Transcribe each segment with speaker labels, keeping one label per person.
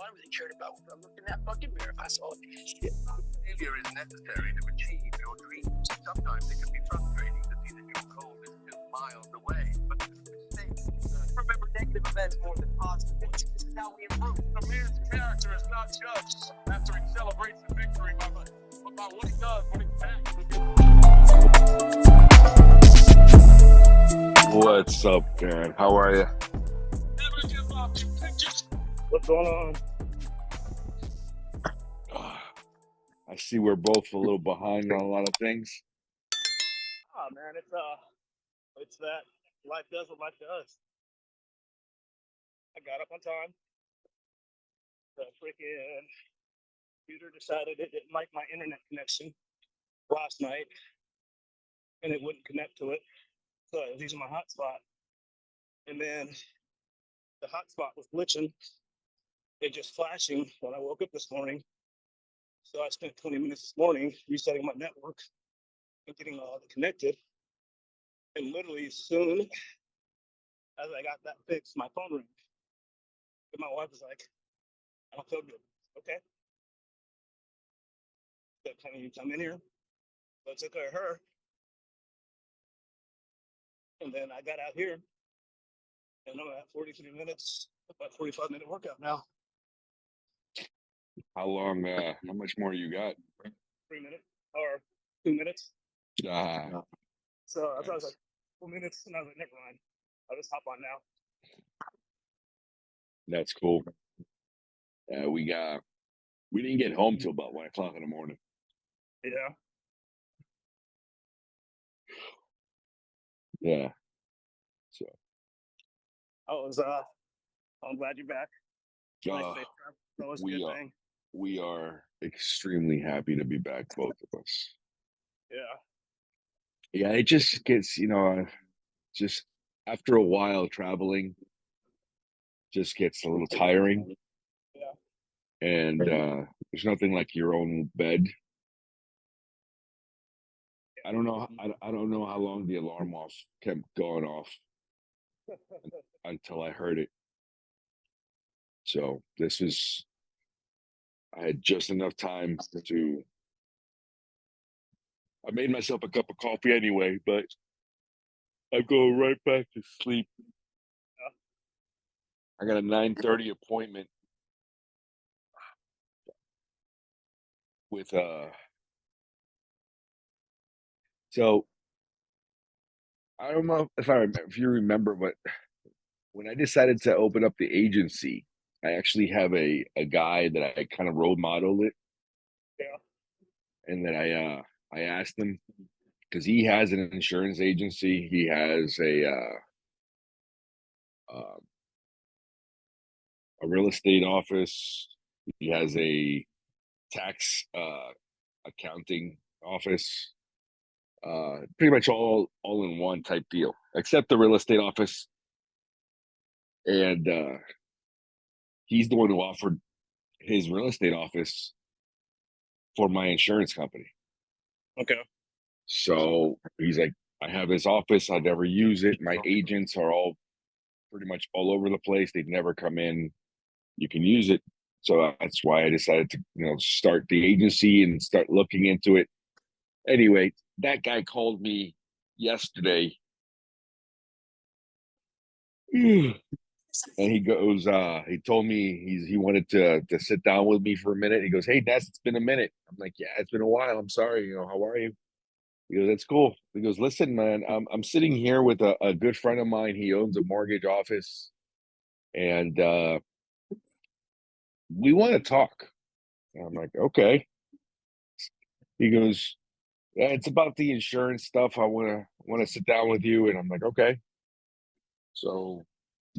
Speaker 1: I really cared about was I looked in that fucking mirror. I saw shit. Failure is necessary to achieve your dreams. Sometimes it can be frustrating to see that your goal is still miles away, but remember negative events more than positive ones. This is how we improve.
Speaker 2: A man's character is not judged after he celebrates the victory, but by what he does when he's back.
Speaker 3: What's up, man? How are you?
Speaker 2: What's going on?
Speaker 3: I see we're both a little behind on a lot of things.
Speaker 2: Oh man, it's that life does what life does. I got up on time. The freaking computer decided it didn't like my internet connection last night, and it wouldn't connect to it. So I was using my hotspot, and then the hotspot was glitching. It just flashing when I woke up this morning. So I spent 20 minutes this morning resetting my network and getting all connected. And literally, as soon as I got that fixed, my phone rang. And my wife was like, "I don't feel good." Okay. So can you come in here? So I took care of her. And then I got out here. And I'm at 43 minutes, about 45-minute workout now.
Speaker 3: How long, how much more you got?
Speaker 2: 3 minutes or 2 minutes. So I thought it was like 4 minutes, and I was like, never mind. I'll just hop on now.
Speaker 3: That's cool. We didn't get home till about 1 o'clock in the morning.
Speaker 2: Yeah.
Speaker 3: Yeah. So
Speaker 2: I'm glad you're back. Nice safe travel. That was a good thing.
Speaker 3: We are extremely happy to be back, both of us.
Speaker 2: Yeah.
Speaker 3: Yeah, it just gets, just after a while traveling, just gets a little tiring.
Speaker 2: Yeah.
Speaker 3: And there's nothing like your own bed. I don't know how long the alarm kept going off until I heard it. So I had just enough time I made myself a cup of coffee anyway, but I go right back to sleep.
Speaker 2: Yeah.
Speaker 3: I got a 9:30 appointment with so I don't know if you remember, but when I decided to open up the agency, I actually have a guy that I kind of role modeled it.
Speaker 2: Yeah.
Speaker 3: And then I asked him, because he has an insurance agency, he has a real estate office, he has a tax accounting office, pretty much all in one type deal, except the real estate office. And he's the one who offered his real estate office for my insurance company.
Speaker 2: Okay.
Speaker 3: So he's like, I have his office, I never use it. My agents are all pretty much all over the place. They've never come in. You can use it. So that's why I decided to, start the agency and start looking into it. Anyway, that guy called me yesterday. And he goes, he told me he wanted to sit down with me for a minute. He goes, "Hey, Ness, it's been a minute." I'm like, "Yeah, it's been a while. I'm sorry. How are you?" He goes, "That's cool." He goes, "Listen, man, I'm sitting here with a good friend of mine. He owns a mortgage office, and we want to talk." And I'm like, "Okay." He goes, "Yeah, it's about the insurance stuff. I want to sit down with you." And I'm like, "Okay." So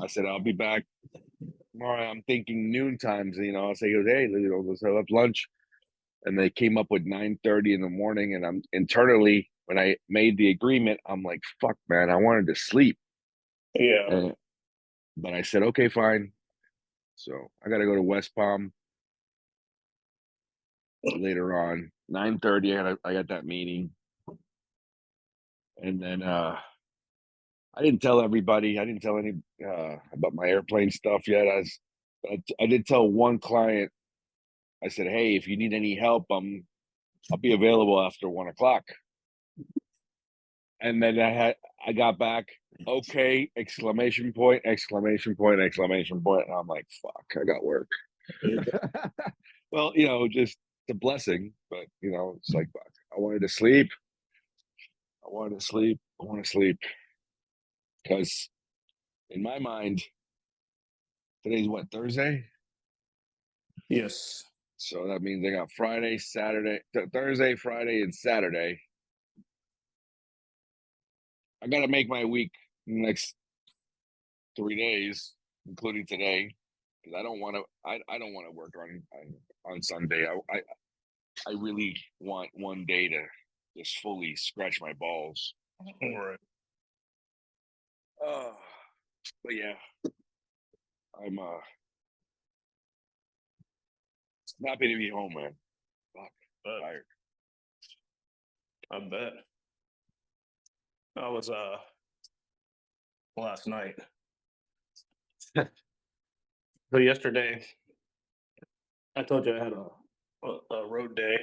Speaker 3: I said, "I'll be back tomorrow." I'm thinking noon times. I'll say, "Hey, let's have lunch." And they came up with 9:30 in the morning, and I'm internally, when I made the agreement, I'm like, "Fuck, man, I wanted to sleep."
Speaker 2: Yeah.
Speaker 3: But I said, "Okay, fine." So I got to go to West Palm later on. 9:30, I got that meeting. And then I didn't tell everybody. I didn't tell any about my airplane stuff yet. I did tell one client, I said, "Hey, if you need any help, I'll be available after 1 o'clock." And then I got back, okay, exclamation point, exclamation point, exclamation point. And I'm like, fuck, I got work. Well, just a blessing, but it's like, fuck, I wanted to sleep. I wanted to sleep. I want to sleep. Because in my mind, today's what, Thursday?
Speaker 2: Yes.
Speaker 3: So that means I got Friday, Saturday, Thursday, Friday, and Saturday. I got to make my week next 3 days, including today, because I don't want to. I don't want to work on Sunday. I really want one day to just fully scratch my balls.
Speaker 2: Right.
Speaker 3: Oh, but yeah, I'm happy to be home, man. Fuck, tired.
Speaker 2: I bet. I was last night. So yesterday, I told you I had a road day.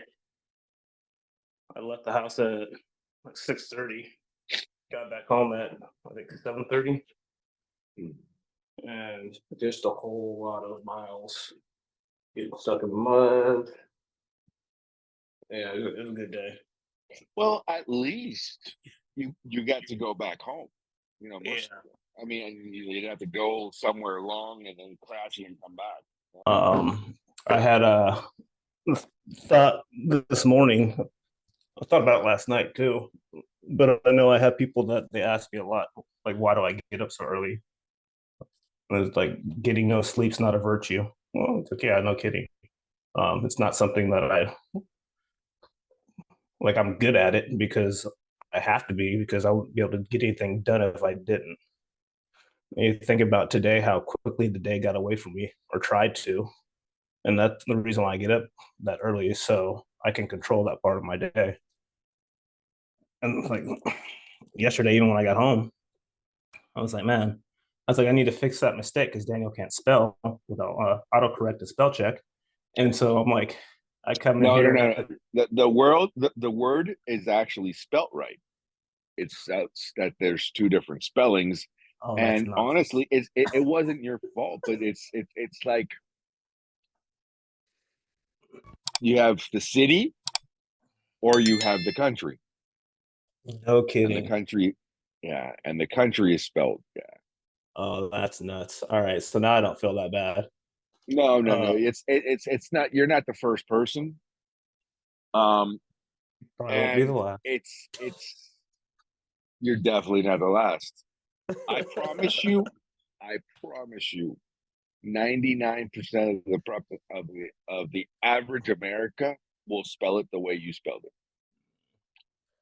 Speaker 2: I left the house at like 6:30. Got back home at I think 7:30,
Speaker 3: Hmm.
Speaker 2: and just a whole lot of miles getting stuck in the mud. Yeah, it was a good day.
Speaker 3: Well, at least you got to go back home. Most.
Speaker 2: Yeah.
Speaker 3: I mean, you'd have to go somewhere long and then crash and come back.
Speaker 2: I had a thought this morning. I thought about it last night too, but I know I have people that they ask me a lot, like, why do I get up so early? And it's like getting no sleep's not a virtue. Well, it's okay. No kidding. It's not something that I like. I'm good at it because I have to be because I wouldn't be able to get anything done if I didn't. And you think about today, how quickly the day got away from me or tried to, and that's the reason why I get up that early, so I can control that part of my day. And like yesterday, even when I got home, I was like, man, I was like, I need to fix that mistake because Daniel can't spell without autocorrect and spell check. And so I'm like, I come in
Speaker 3: No, no,
Speaker 2: here
Speaker 3: no,
Speaker 2: and
Speaker 3: no. The word is actually spelt right. It's that there's two different spellings,
Speaker 2: oh, that's
Speaker 3: and
Speaker 2: nuts.
Speaker 3: honestly, it wasn't your fault, but it's like you have the city or you have the country,
Speaker 2: No
Speaker 3: and the
Speaker 2: kidding.
Speaker 3: country, yeah, and the country is spelled, yeah.
Speaker 2: Oh, that's nuts. All right, so now I don't feel that bad.
Speaker 3: No, no, no.
Speaker 2: Uh,
Speaker 3: It's not. You're not the first person. Um,
Speaker 2: Probably won't be the
Speaker 3: and
Speaker 2: last.
Speaker 3: it's you're definitely not the last. I promise you. I promise you. 99% of the average America will spell it the way you spelled it.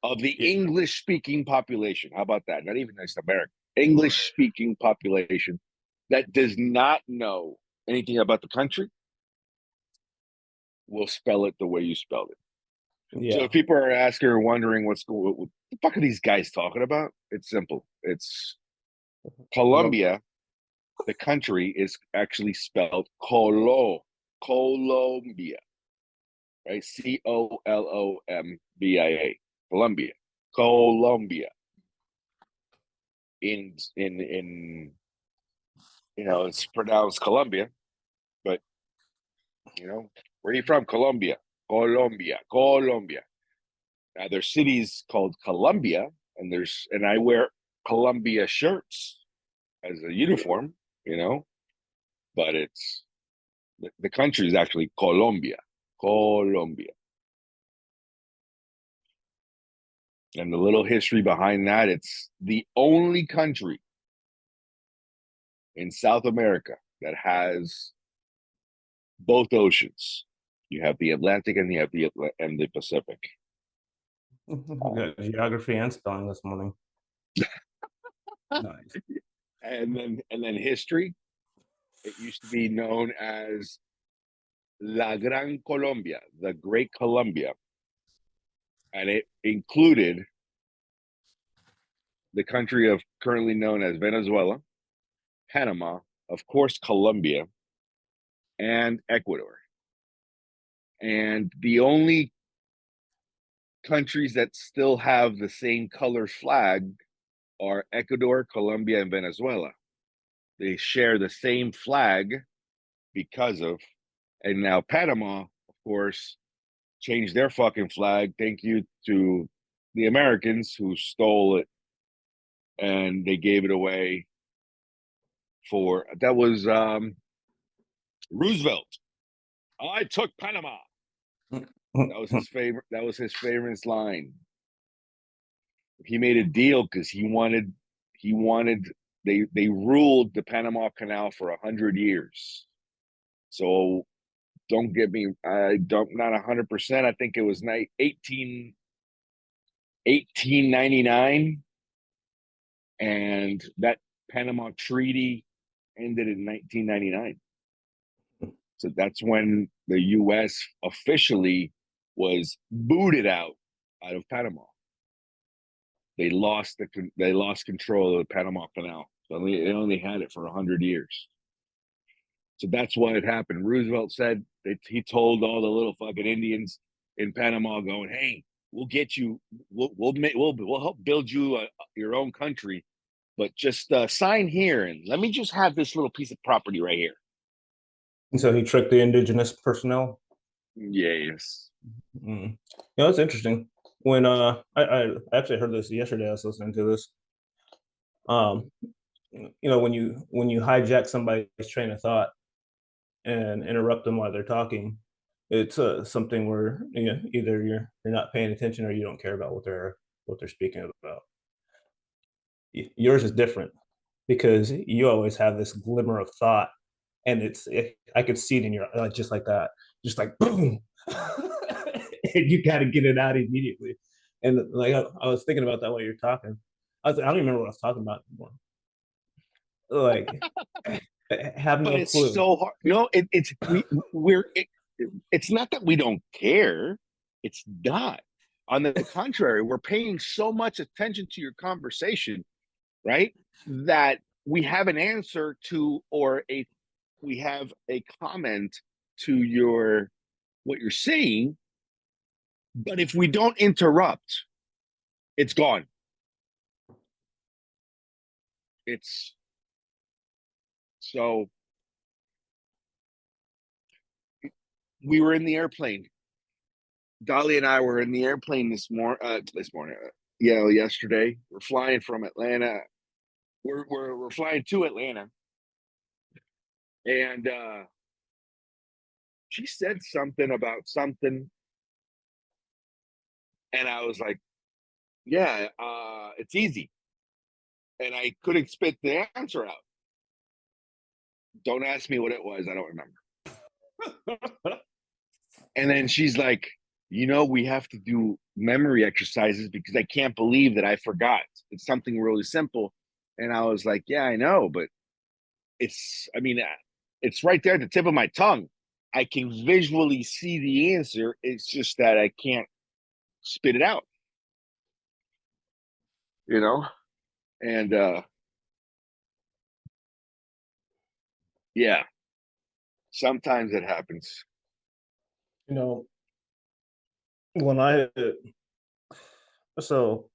Speaker 3: Of the
Speaker 2: Yeah,
Speaker 3: English speaking population, how about that? Not even just America. English speaking population that does not know anything about the country will spell it the way you spelled it. So
Speaker 2: yeah,
Speaker 3: if people are asking or wondering what the fuck are these guys talking about? It's simple. It's Colombia. The country is actually spelled Colombia, right? Colombia, Colombia, Colombia. In it's pronounced Colombia, but where are you from? Colombia, Colombia, Colombia. Now there's cities called Colombia, and I wear Colombia shirts as a uniform, but it's the country is actually Colombia, Colombia. And the little history behind that, it's the only country in South America that has both oceans. You have the Atlantic and the Pacific.
Speaker 2: we got geography and spelling this morning. Nice.
Speaker 3: And then history. It used to be known as La Gran Colombia, the Great Colombia, and it included the country of currently known as Venezuela, Panama, of course, Colombia, and Ecuador. And the only countries that still have the same color flag are Ecuador, Colombia, and Venezuela. They share the same flag because of, and now Panama, of course, changed their fucking flag. Thank you to the Americans who stole it and they gave it away for, that was Roosevelt. I took Panama. That was his favorite. That was his favorite line. He made a deal because he wanted. They ruled the Panama Canal for 100 years. So don't get me. I don't not 100%. I think it was 1899, and that Panama Treaty ended in 1999. So that's when the U.S. officially was booted out of Panama. They lost control of the Panama Canal. So they only had it for 100 years. So that's why it happened. Roosevelt said that he told all the little fucking Indians in Panama, going, "Hey, we'll get you. We'll help build you your own country, but just sign here and let me just have this little piece of property right here."
Speaker 4: And so he tricked the indigenous personnel.
Speaker 3: Yes.
Speaker 4: You know, it's interesting. When I actually heard this yesterday. I was listening to this. You know, when you hijack somebody's train of thought and interrupt them while they're talking, it's something where, you know, either you're not paying attention or you don't care about what they're speaking about. Yours is different because you always have this glimmer of thought, and I could see it in your just like that, just like boom, and you got to get it out immediately. And like I was thinking about that while you're talking. I don't even remember what I was talking about anymore. Like, I have
Speaker 3: But
Speaker 4: no
Speaker 3: it's
Speaker 4: clue.
Speaker 3: so hard. It's not that we don't care. It's not. On the contrary, we're paying so much attention to your conversation, right? That we have an answer to, we have a comment to what you're saying. But if we don't interrupt, it's gone. It's so we were in the airplane. Dolly and I were in the airplane yesterday. We're flying from Atlanta. We're flying to Atlanta, and she said something about something, and I was like, "Yeah, it's easy," and I couldn't spit the answer out. Don't ask me what it was. I don't remember. And then she's like, we have to do memory exercises because I can't believe that I forgot. It's something really simple. And I was like, yeah, I know, but it's right there at the tip of my tongue. I can visually see the answer. It's just that I can't spit it out, and yeah, sometimes it happens.
Speaker 4: You know, when I so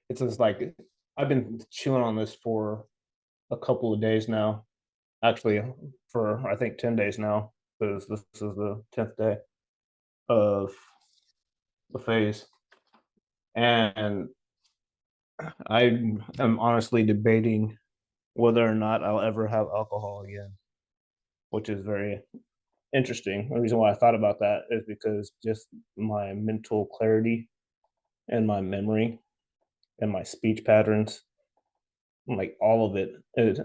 Speaker 4: it's just like I've been chewing on this for a couple of days now. Actually, for I think 10 days now, because this is the 10th day of the phase, and I am honestly debating whether or not I'll ever have alcohol again, which is very interesting. The reason why I thought about that is because just my mental clarity and my memory and my speech patterns, like all of it,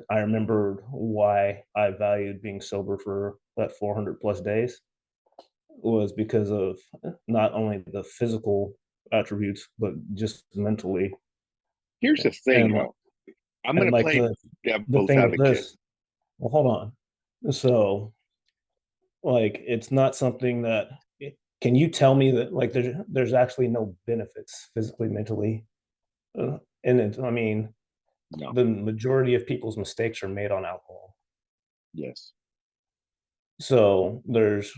Speaker 4: I remembered why I valued being sober for that 400 plus days was because of not only the physical attributes, but just mentally.
Speaker 3: Here's the thing,
Speaker 4: And
Speaker 3: though. I'm
Speaker 4: and
Speaker 3: going to
Speaker 4: like
Speaker 3: play
Speaker 4: the
Speaker 3: devil's
Speaker 4: thing with
Speaker 3: advocate.
Speaker 4: this, well, hold on. So, like, it's not something that can you tell me that like there's actually no benefits physically, mentally, and it's, I mean,
Speaker 3: No.
Speaker 4: the majority of people's mistakes are made on alcohol.
Speaker 3: Yes.
Speaker 4: So there's,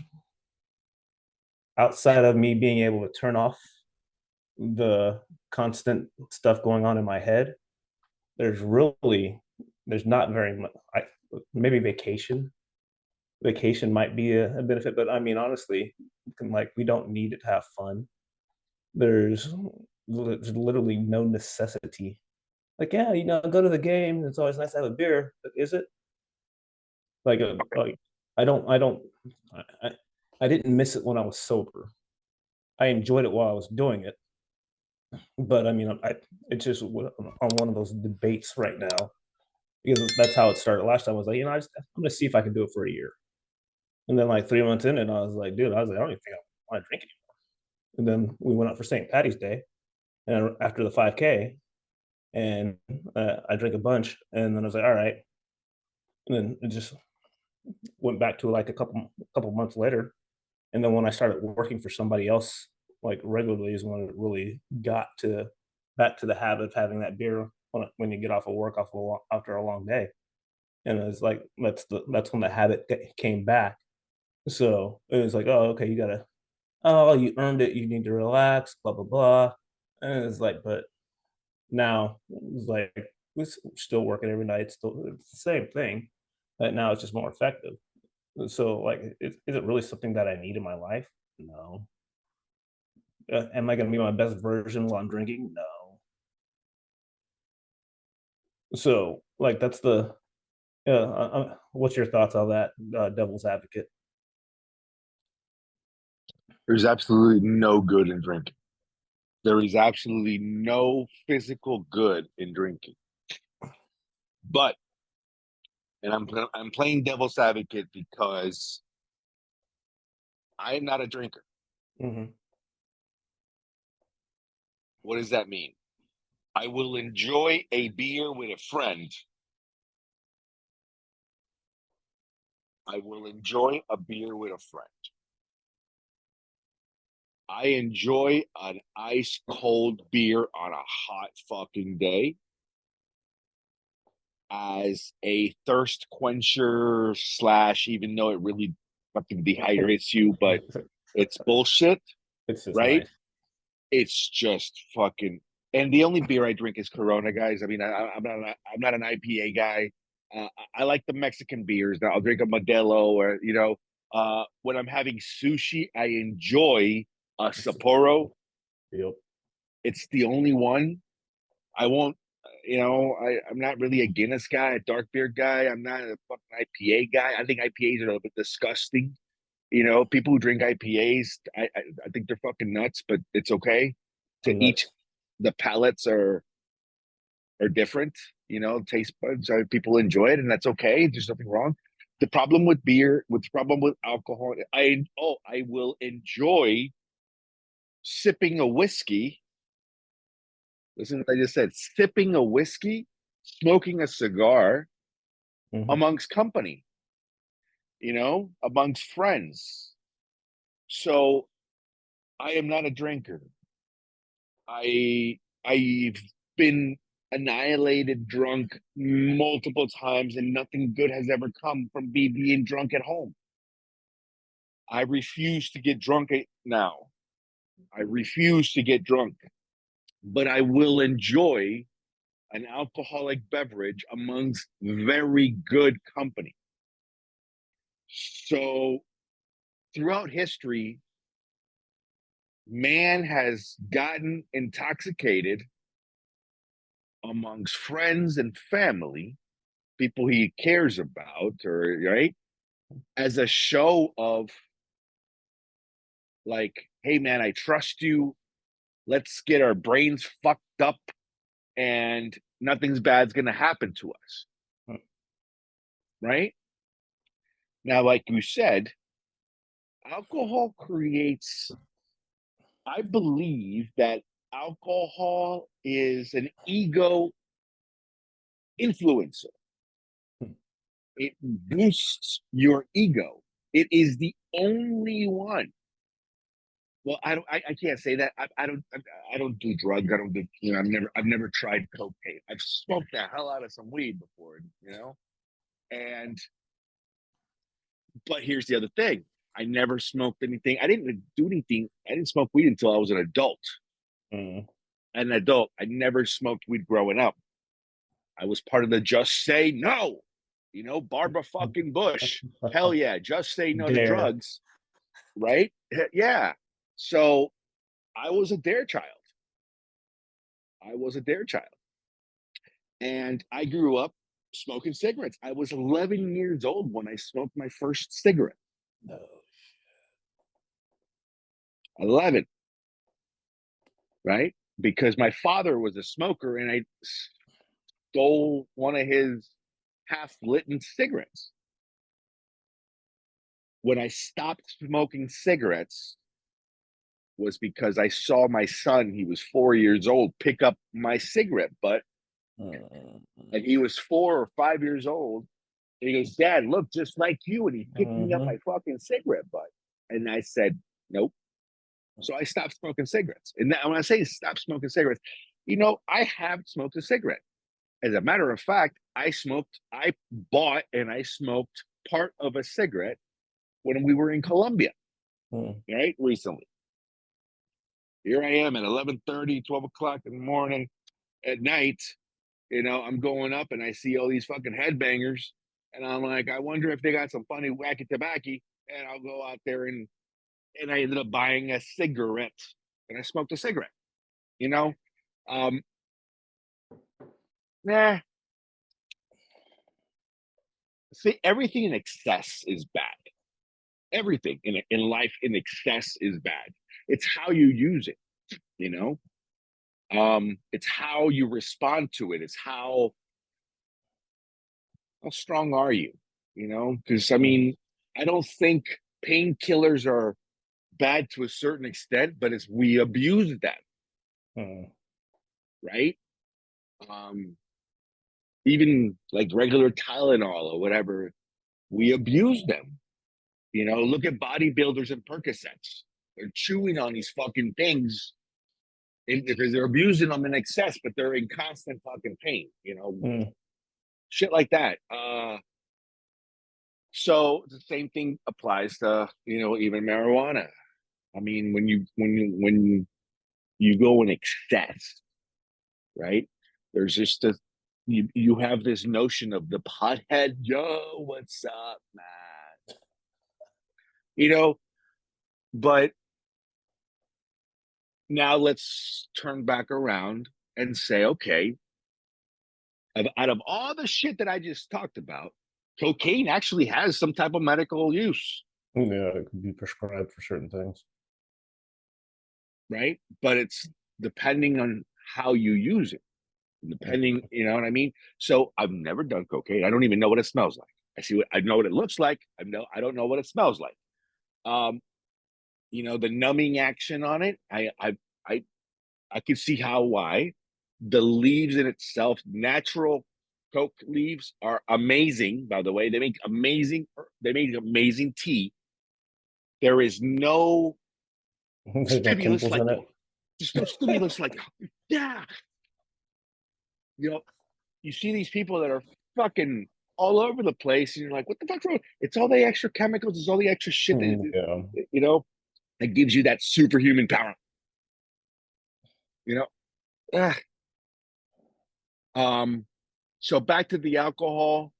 Speaker 4: outside of me being able to turn off the constant stuff going on in my head, there's really, there's not very much. Maybe vacation might be a benefit, but I mean, honestly, like, we don't need it to have fun. There's literally no necessity. Like, yeah, go to the game. It's always nice to have a beer. But is it like I don't I, I didn't miss it when I was sober. I enjoyed it while I was doing it, but I mean, it's just on one of those debates right now, because that's how it started last time. I was like, I'm gonna see if I can do it for a year, and then like 3 months in, and I was like, dude, I was like, I don't even think I want to drink anymore. And then we went out for St. Patty's Day, and after the 5K, and I drank a bunch, and then I was like, all right, and then it just went back to like a couple months later, and then when I started working for somebody else like regularly is when it really got to back to the habit of having that beer when you get off of work after a long day, and it's like that's when the habit came back. So it was like, oh, okay, you earned it, you need to relax, blah blah blah, and it's like, but now it's like we're still working every night, still it's the same thing, but now it's just more effective. So, like, is it really something that I need in my life? No. Am I going to be my best version while I'm drinking? No. So, like, that's the what's your thoughts on that, devil's advocate?
Speaker 3: There's absolutely no good in drinking. There is absolutely no physical good in drinking. But, and I'm playing devil's advocate because I am not a drinker.
Speaker 4: Hmm.
Speaker 3: What does that mean? I will enjoy a beer with a friend. I will enjoy a beer with a friend. I enjoy an ice cold beer on a hot fucking day as a thirst quencher slash, even though it really fucking dehydrates you, but it's bullshit,
Speaker 4: It's just
Speaker 3: right?
Speaker 4: nice.
Speaker 3: It's just fucking. And the only beer I drink is Corona, guys. I mean, I'm not an IPA guy. I like the Mexican beers. I'll drink a Modelo, or when I'm having sushi, I enjoy a Sapporo.
Speaker 4: Yep.
Speaker 3: It's the only one. I won't. I'm not really a Guinness guy, a dark beer guy. I'm not a fucking IPA guy. I think IPAs are a little bit disgusting. People who drink IPAs, I think they're fucking nuts, but it's okay. To
Speaker 4: I'm
Speaker 3: each,
Speaker 4: nuts.
Speaker 3: the palates are different. Taste buds. People enjoy it, and that's okay. There's nothing wrong. The problem with beer, the problem with alcohol, I will enjoy sipping a whiskey. Listen to what I just said: sipping a whiskey, smoking a cigar
Speaker 4: Hmm.
Speaker 3: amongst company. Amongst friends. So I am not a drinker. I've been annihilated drunk multiple times, and nothing good has ever come from me being drunk at home. I refuse to get drunk now. I refuse to get drunk, but I will enjoy an alcoholic beverage amongst very good company. So throughout history, man has gotten intoxicated amongst friends and family, people he cares about, or right, as a show of like, hey man, I trust you. Let's get our brains fucked up, and nothing's bad's gonna happen to us. Right? Now, like you said, alcohol creates, I believe that alcohol is an ego influencer. It boosts your ego. It is the only one. Well, I don't. I can't say that. I don't do drugs. I don't do. I've never tried cocaine. I've smoked the hell out of some weed before. And But here's the other thing. I never smoked anything. I didn't do anything. I didn't smoke weed until I was an adult.
Speaker 4: Mm.
Speaker 3: An adult. I never smoked weed growing up. I was part of the just say no. Barbara fucking Bush. Hell yeah. Just say no to
Speaker 4: Dare.
Speaker 3: drugs. Right? Yeah. So I was a dare child. And I grew up smoking cigarettes. I was 11 years old when I smoked my first cigarette.
Speaker 4: No.
Speaker 3: 11. Right? Because my father was a smoker and I stole one of his half-lit cigarettes. When I stopped smoking cigarettes was because I saw my son, he was 4 years old, pick up my cigarette butt. And he was 4 or 5 years old. And he goes, Dad, look just like you. And he picked me up my fucking cigarette butt. And I said, nope. So I stopped smoking cigarettes. And when I say stop smoking cigarettes, I have smoked a cigarette. As a matter of fact, I bought and I smoked part of a cigarette when we were in Colombia, right? Recently. Here I am at 11:30, 12 o'clock in the morning at night. I'm going up and I see all these fucking headbangers. And I'm like, I wonder if they got some funny wacky tobacco. And I'll go out there and I ended up buying a cigarette. And I smoked a cigarette. Nah. See, everything in excess is bad. Everything in life in excess is bad. It's how you use it, it's how you respond to it. It's how strong are you, because I don't think painkillers are bad to a certain extent, but it's we abuse them, right? Even like regular Tylenol or whatever, we abuse them. Look at bodybuilders and Percocets. They're chewing on these fucking things because they're abusing them in excess, but they're in constant fucking pain, shit like that. So the same thing applies to, even marijuana. When you go in excess, right? There's just you have this notion of the pothead. Yo, what's up, man? But now let's turn back around and say, okay, out of all the shit that I just talked about, cocaine actually has some type of medical use.
Speaker 4: Yeah, it could be prescribed for certain things.
Speaker 3: Right? But it's depending on how you use it. Depending, you know what I mean? So I've never done cocaine. I don't even know what it smells like. I know what it looks like. I don't know what it smells like. The numbing action on it, I can see why. The leaves in itself, natural coke leaves are amazing, by the way. They make amazing tea. There is no
Speaker 4: There's no chemicals in it.
Speaker 3: There's no stimulus like, yeah. You see these people that are fucking all over the place, and you're like, what the fuck's wrong? It's all the extra chemicals, it's all the extra shit that gives you that superhuman power. So back to the alcohol.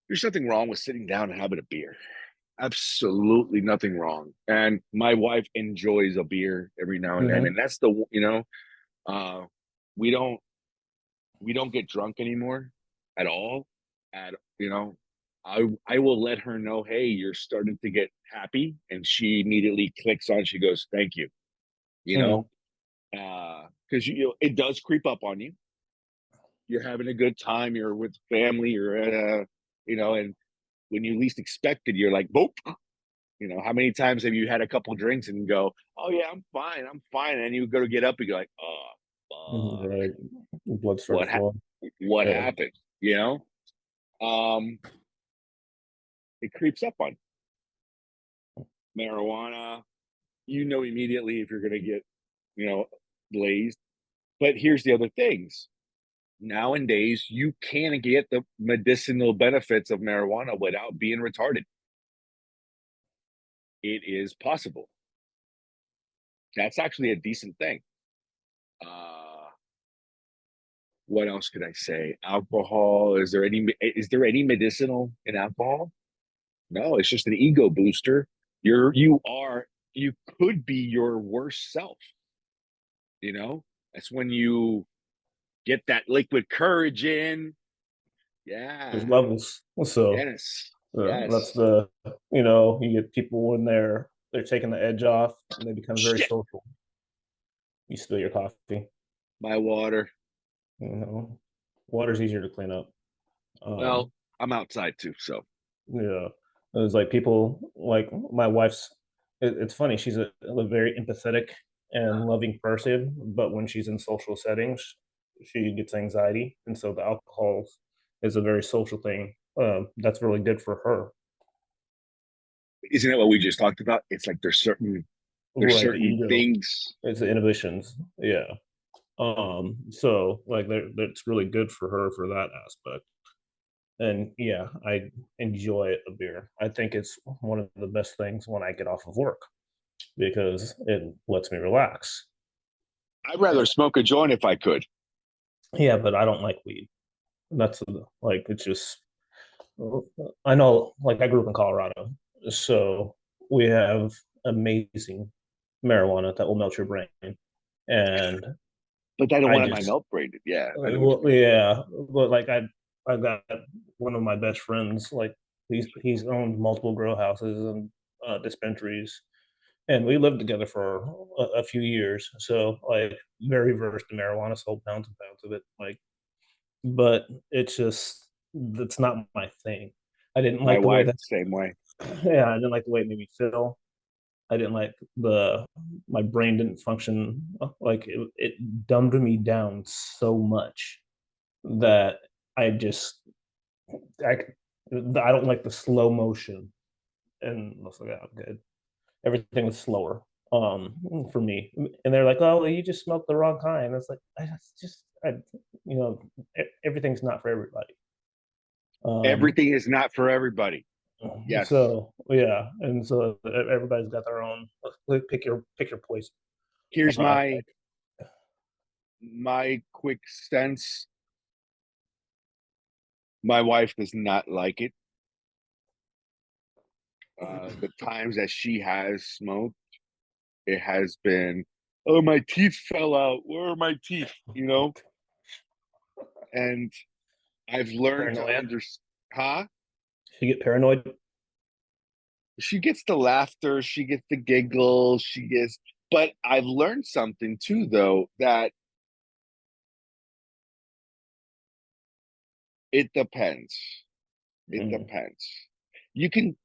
Speaker 3: There's nothing wrong with sitting down and having a beer. Absolutely nothing wrong. And my wife enjoys a beer every now and then. And that's we don't get drunk anymore at all. I will let her know, hey, you're starting to get happy. And she immediately clicks on, she goes, thank you. Because it does creep up on you. You're having a good time, you're with family, you're at and when you least expect it, you're like, boop. How many times have you had a couple drinks and go, oh yeah, I'm fine, and you go to get up and you're like, oh, fuck.
Speaker 4: Right. Blood starts flowing.
Speaker 3: What happened? It creeps up on you. Marijuana, immediately if you're gonna get, blazed. But here's the other things. nowadays you can get the medicinal benefits of marijuana without being retarded. It is possible. That's actually a decent thing. What else could I say? Alcohol. Is there any medicinal in alcohol? No, it's just an ego booster. You could be your worst self. That's when you get that liquid courage in.
Speaker 4: There's
Speaker 3: Yeah.
Speaker 4: levels. So
Speaker 3: Yes.
Speaker 4: that's
Speaker 3: Yes.
Speaker 4: you get people when they're taking the edge off and they become very
Speaker 3: Shit.
Speaker 4: social. You spill your coffee.
Speaker 3: My water.
Speaker 4: You know, water's easier to clean up.
Speaker 3: Well, I'm outside too, so
Speaker 4: Yeah, it was like people like my wife's. It's funny. She's a very empathetic and loving person, but when she's in social settings, she gets anxiety, and so the alcohol is a very social thing. That's really good for her.
Speaker 3: isn't it what we just talked about? It's like there's
Speaker 4: Right, the
Speaker 3: certain
Speaker 4: ego.
Speaker 3: things.
Speaker 4: It's the inhibitions. Yeah. So like that's really good for her for that aspect. And yeah, I enjoy a beer. I think it's one of the best things when I get off of work because it lets me relax.
Speaker 3: I'd rather smoke a joint if I could.
Speaker 4: Yeah, but I don't like weed. That's like it's just I know like I grew up in Colorado, so we have amazing marijuana that will melt your brain. And
Speaker 3: But I don't
Speaker 4: I
Speaker 3: want my
Speaker 4: just
Speaker 3: milk braided. Yeah, I know what you
Speaker 4: well,
Speaker 3: mean.
Speaker 4: yeah, but like I got one of my best friends. Like he's owned multiple grow houses and dispensaries, and we lived together for a few years. So like very versed in marijuana, sold pounds and pounds of it. Like, but it's just that's not my thing. I didn't
Speaker 3: My
Speaker 4: like the way
Speaker 3: wife,
Speaker 4: that.
Speaker 3: same way.
Speaker 4: Yeah, I didn't like the way it made me feel. I didn't like the my brain didn't function like it dumbed me down so much that I just I I don't like the slow motion, and I was like, "Yeah, I'm good." Everything was slower for me, and they're like, "Oh, well, you just smoked the wrong kind." It's like you know, everything's not for everybody. Um,
Speaker 3: Everything is not for everybody. Yes.
Speaker 4: so yeah, and so everybody's got their own. Like, pick your poison.
Speaker 3: Here's
Speaker 4: Uh,
Speaker 3: my quick sense. My wife does not like it. The times that she has smoked, it has been, oh, my teeth fell out. Where are my teeth? And I've learned to
Speaker 4: Paranoia.
Speaker 3: understand. Huh?
Speaker 4: You get paranoid.
Speaker 3: She gets the laughter, she gets the giggles, but I've learned something too, though, that it depends. It
Speaker 4: Mm,
Speaker 3: depends. You can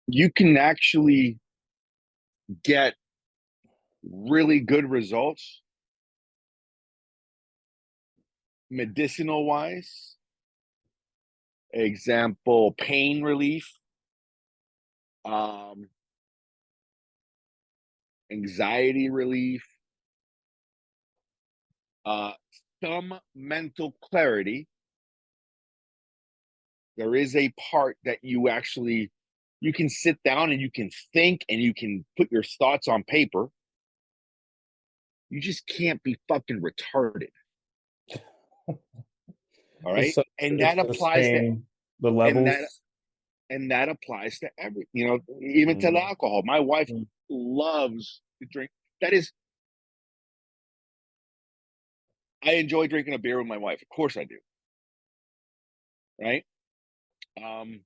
Speaker 3: you can actually get really good results medicinal wise. Example, pain relief, um, anxiety relief, uh, some mental clarity. There is a part that you can sit down and you can think and you can put your thoughts on paper. You just can't be fucking retarded. All right.
Speaker 4: so
Speaker 3: And
Speaker 4: it's
Speaker 3: that
Speaker 4: the
Speaker 3: applies to
Speaker 4: same. The
Speaker 3: and that
Speaker 4: levels.
Speaker 3: and that applies to even to the
Speaker 4: Mm,
Speaker 3: alcohol. My wife
Speaker 4: mm,
Speaker 3: loves to drink. That is, I enjoy drinking a beer with my wife. Of course I do. Right. Um,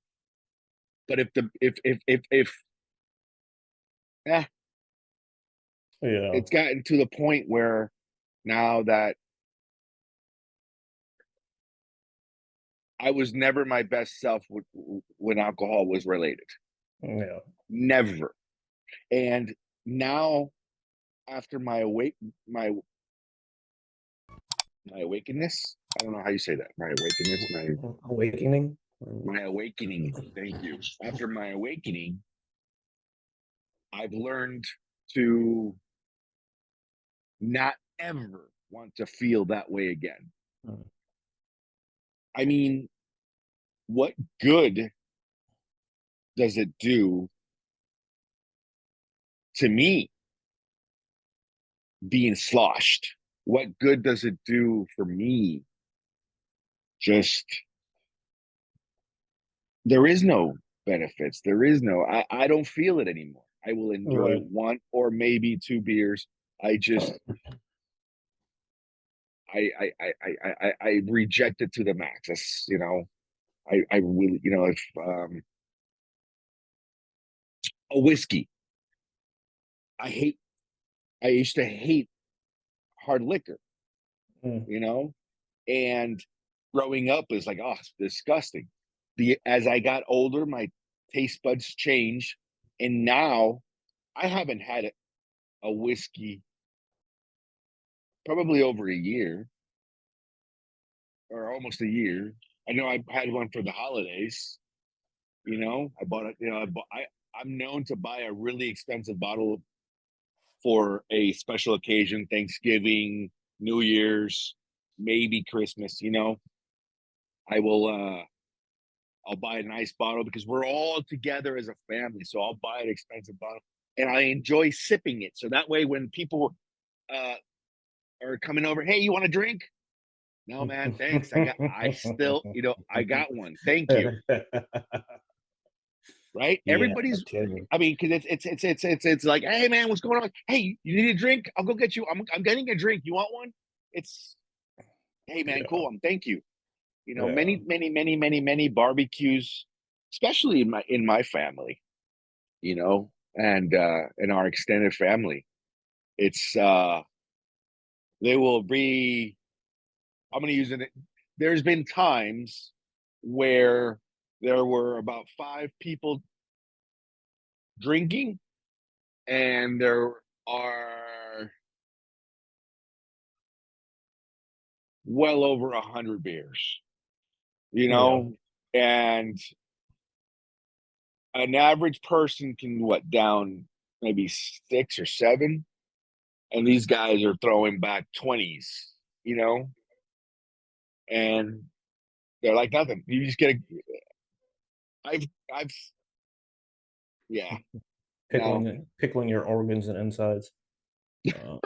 Speaker 3: but yeah,
Speaker 4: yeah.
Speaker 3: it's gotten to the point where now that I was never my best self when alcohol was related.
Speaker 4: Yeah.
Speaker 3: Never. And now, after my my awakeness, I don't know how you say that. My awakeness,
Speaker 4: Awakening.
Speaker 3: my awakening. Thank you. After my awakening, I've learned to not ever want to feel that way again.
Speaker 4: Mm.
Speaker 3: I mean, what good does it do to me being sloshed? What good does it do for me? Just, there is no benefits. There is no, I don't feel it anymore. I will enjoy
Speaker 4: Right.
Speaker 3: one or maybe two beers. I just, I reject it to the max. That's, I really, if a whiskey, I hate, I used to hate hard liquor,
Speaker 4: Mm.
Speaker 3: and growing up is like, oh, it's disgusting. As I got older, my taste buds changed, and now I haven't had a whiskey probably over a year or almost a year. I know I had one for the holidays. I bought it. I'm known to buy a really expensive bottle for a special occasion, Thanksgiving, New Year's, maybe Christmas. I will. I'll buy a nice bottle because we're all together as a family. So I'll buy an expensive bottle, and I enjoy sipping it. So that way, when people uh, are coming over, hey, you want a drink? No, man, thanks. I still, I got one. Thank you. Right?
Speaker 4: Yeah, I'm
Speaker 3: Everybody's,
Speaker 4: telling you.
Speaker 3: I mean, because it's like, hey, man, what's going on? Hey, you need a drink? I'll go get you. I'm getting a drink. You want one? It's, hey, man,
Speaker 4: Yeah,
Speaker 3: cool. Thank you.
Speaker 4: yeah,
Speaker 3: Many barbecues, especially in my family, and in our extended family. It's they will be, I'm gonna use it. There's been times where there were about 5 people drinking, and there are well over 100 beers,
Speaker 4: yeah,
Speaker 3: and an average person can down maybe 6 or 7, and these guys are throwing back 20s, and they're like nothing. You just get a, I've, yeah, no,
Speaker 4: pickling your organs and insides. Um,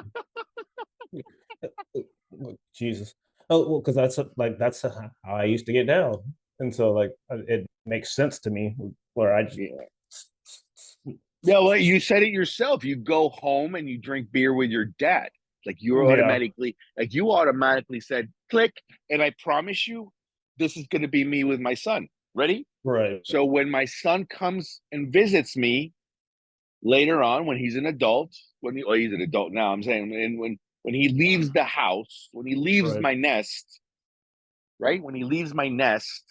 Speaker 4: Jesus. Oh, well, because that's how I used to get down, and so it makes sense to me where I just
Speaker 3: yeah. No, well, you said it yourself. You go home and you drink beer with your dad.
Speaker 4: yeah,
Speaker 3: You automatically said click, and I promise you, this is going to be me with my son. Ready?
Speaker 4: right,
Speaker 3: So when my son comes and visits me later on, when he's an adult, he's an adult now, I'm saying, and when he leaves the house, when he leaves
Speaker 4: right.
Speaker 3: my nest, right? When he leaves my nest,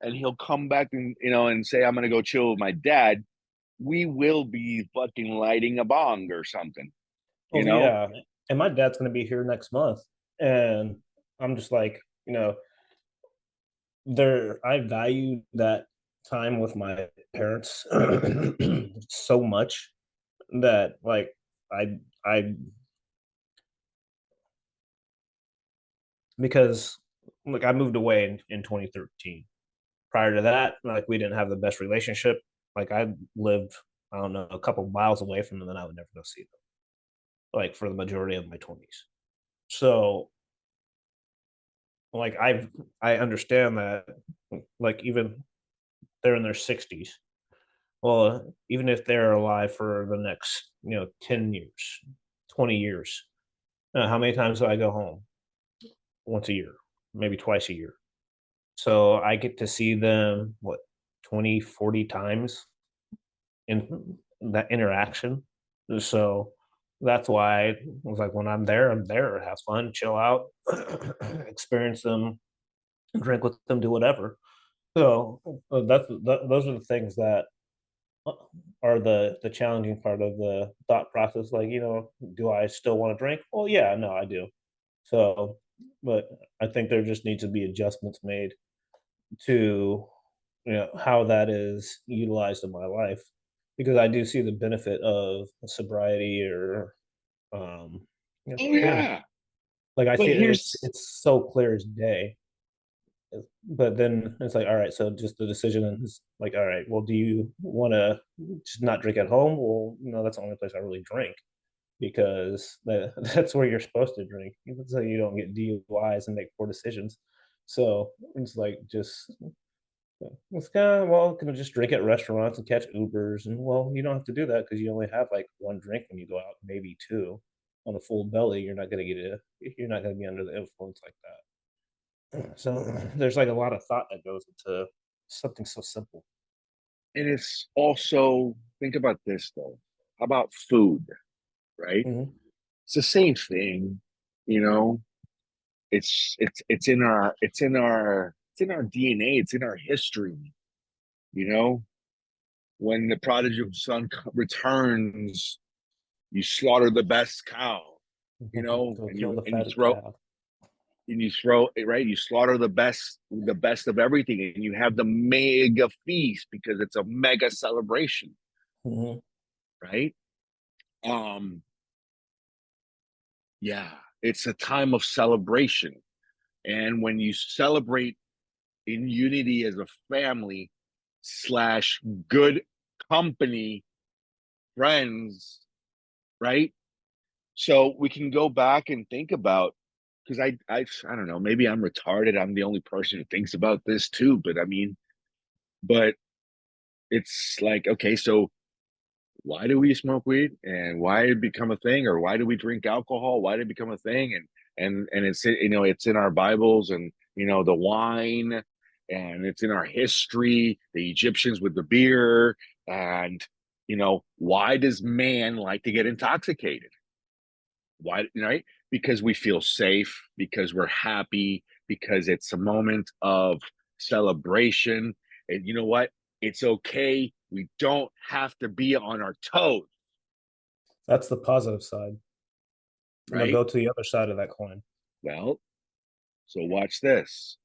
Speaker 3: and he'll come back and and say, I'm gonna go chill with my dad, we will be fucking lighting a bong or something, you
Speaker 4: Well,
Speaker 3: know?
Speaker 4: yeah, and my dad's gonna be here next month, and I'm just like, I value that time with my parents so much that I because like I moved away in 2013. Prior to that, like we didn't have the best relationship. Like I lived, I don't know, a couple miles away from them, and I would never go see them. Like for the majority of my 20s. So like I understand that like even they're in their 60s. Well, even if they're alive for the next 10 years, 20 years, how many times do I go home? Once a year, maybe twice a year. So I get to see them, what, 20, 40 times in that interaction. So that's why I was like, when I'm there, have fun, chill out, experience them, drink with them, do whatever. So those are the things that uh, are the challenging part of the thought process. Like, do I still want to drink? Well, yeah, no, I do. So, but I think there just needs to be adjustments made to how that is utilized in my life because I do see the benefit of sobriety or um
Speaker 3: Oh
Speaker 4: yeah,
Speaker 3: yeah.
Speaker 4: Like I
Speaker 3: But
Speaker 4: see it,
Speaker 3: here's
Speaker 4: it's so clear as day. But then it's like, all right, so just the decision is like, all right, well, do you want to just not drink at home? Well, that's the only place I really drink because that's where you're supposed to drink, so you don't get DUIs and make poor decisions. So it's like just it's kind of, well, can I just drink at restaurants and catch Ubers? And well, you don't have to do that because you only have like one drink when you go out, maybe two. On a full belly, you're not gonna be under the influence like that. So there's like a lot of thought that goes into something so simple.
Speaker 3: and it's also, think about this though. How about food, right?
Speaker 4: Hmm.
Speaker 3: It's the same thing, you know. It's in our DNA. It's in our history. You know, when the prodigal son returns, you slaughter the best cow. You know,
Speaker 4: Go
Speaker 3: and
Speaker 4: kill
Speaker 3: you
Speaker 4: the
Speaker 3: and you
Speaker 4: fatted
Speaker 3: throw
Speaker 4: calf.
Speaker 3: and you throw it right. You slaughter the best of everything, and you have the mega feast because it's a mega celebration,
Speaker 4: Hmm.
Speaker 3: right? Um, yeah, it's a time of celebration, and when you celebrate in unity as a family slash good company, friends, right? So we can go back and think about, because I don't know, maybe I'm retarded. I'm the only person who thinks about this too. But I mean, but it's like, okay, so why do we smoke weed, and why did it become a thing, or why do we drink alcohol? Why did it become a thing? And it's, it's in our Bibles, and the wine, and it's in our history, the Egyptians with the beer, and why does man like to get intoxicated? Why, right? Because we feel safe, because we're happy, because it's a moment of celebration. And you know what? It's okay. We don't have to be on our toes,
Speaker 4: That's the positive side. Now
Speaker 3: right?
Speaker 4: go to the other side of that coin.
Speaker 3: Well, so watch this.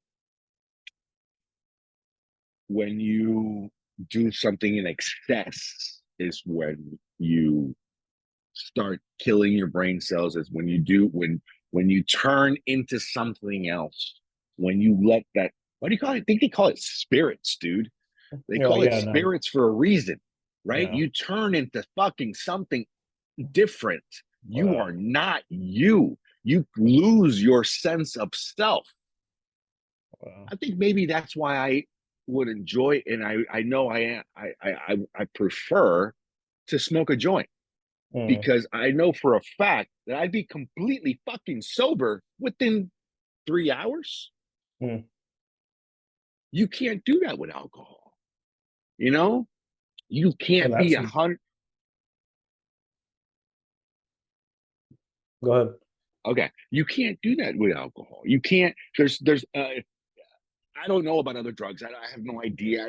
Speaker 3: When you do something in excess, is when you start killing your brain cells. Is when you turn into something else. When you let that, what do you call it? I think they call it spirits, dude. They
Speaker 4: Oh
Speaker 3: call it
Speaker 4: yeah, no,
Speaker 3: spirits for a reason, right?
Speaker 4: yeah.
Speaker 3: You turn into fucking something different. You
Speaker 4: Wow.
Speaker 3: are not you. You lose your sense of self.
Speaker 4: Wow.
Speaker 3: I think maybe that's why I would enjoy, and I know I prefer to smoke a joint,
Speaker 4: Mm,
Speaker 3: because I know for a fact that I'd be completely fucking sober within 3 hours.
Speaker 4: mm.
Speaker 3: You can't do that with alcohol. You know, you
Speaker 4: Well,
Speaker 3: can't be
Speaker 4: that's
Speaker 3: 100.
Speaker 4: go ahead.
Speaker 3: Okay, you can't do that with alcohol. You can't. There's. I don't know about other drugs. I have no idea.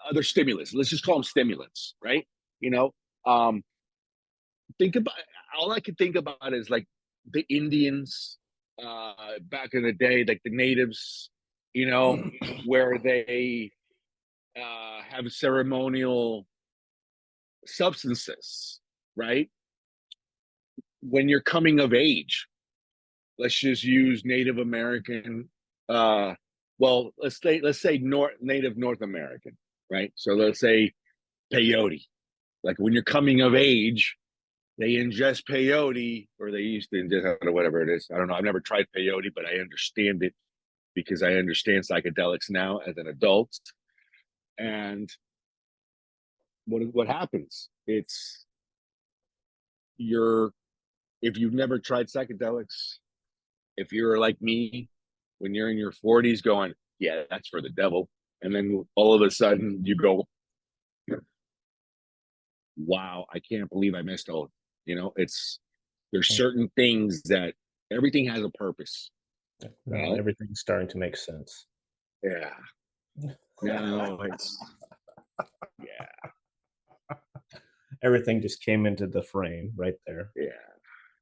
Speaker 3: Other stimulants. Let's just call them stimulants, right? You know, um, think about, all I can think about is like the Indians back in the day, like the natives, where they have ceremonial substances, right? When you're coming of age, let's just use Native American. Uh, well, let's say Native North American, right? So let's say peyote. Like when you're coming of age, they ingest peyote, or they used to ingest, or whatever it is. I don't know. I've never tried peyote, but I understand it because I understand psychedelics now as an adult. And what happens? It's you're if you've never tried psychedelics, if you're like me, when you're in your 40s, going, yeah, that's for the devil, and then all of a sudden you go, wow, I can't believe I missed all. It's there's certain things that everything has a purpose.
Speaker 4: Now
Speaker 3: Well,
Speaker 4: everything's starting to make sense.
Speaker 3: yeah. No, it's yeah,
Speaker 4: Everything just came into the frame right there.
Speaker 3: yeah.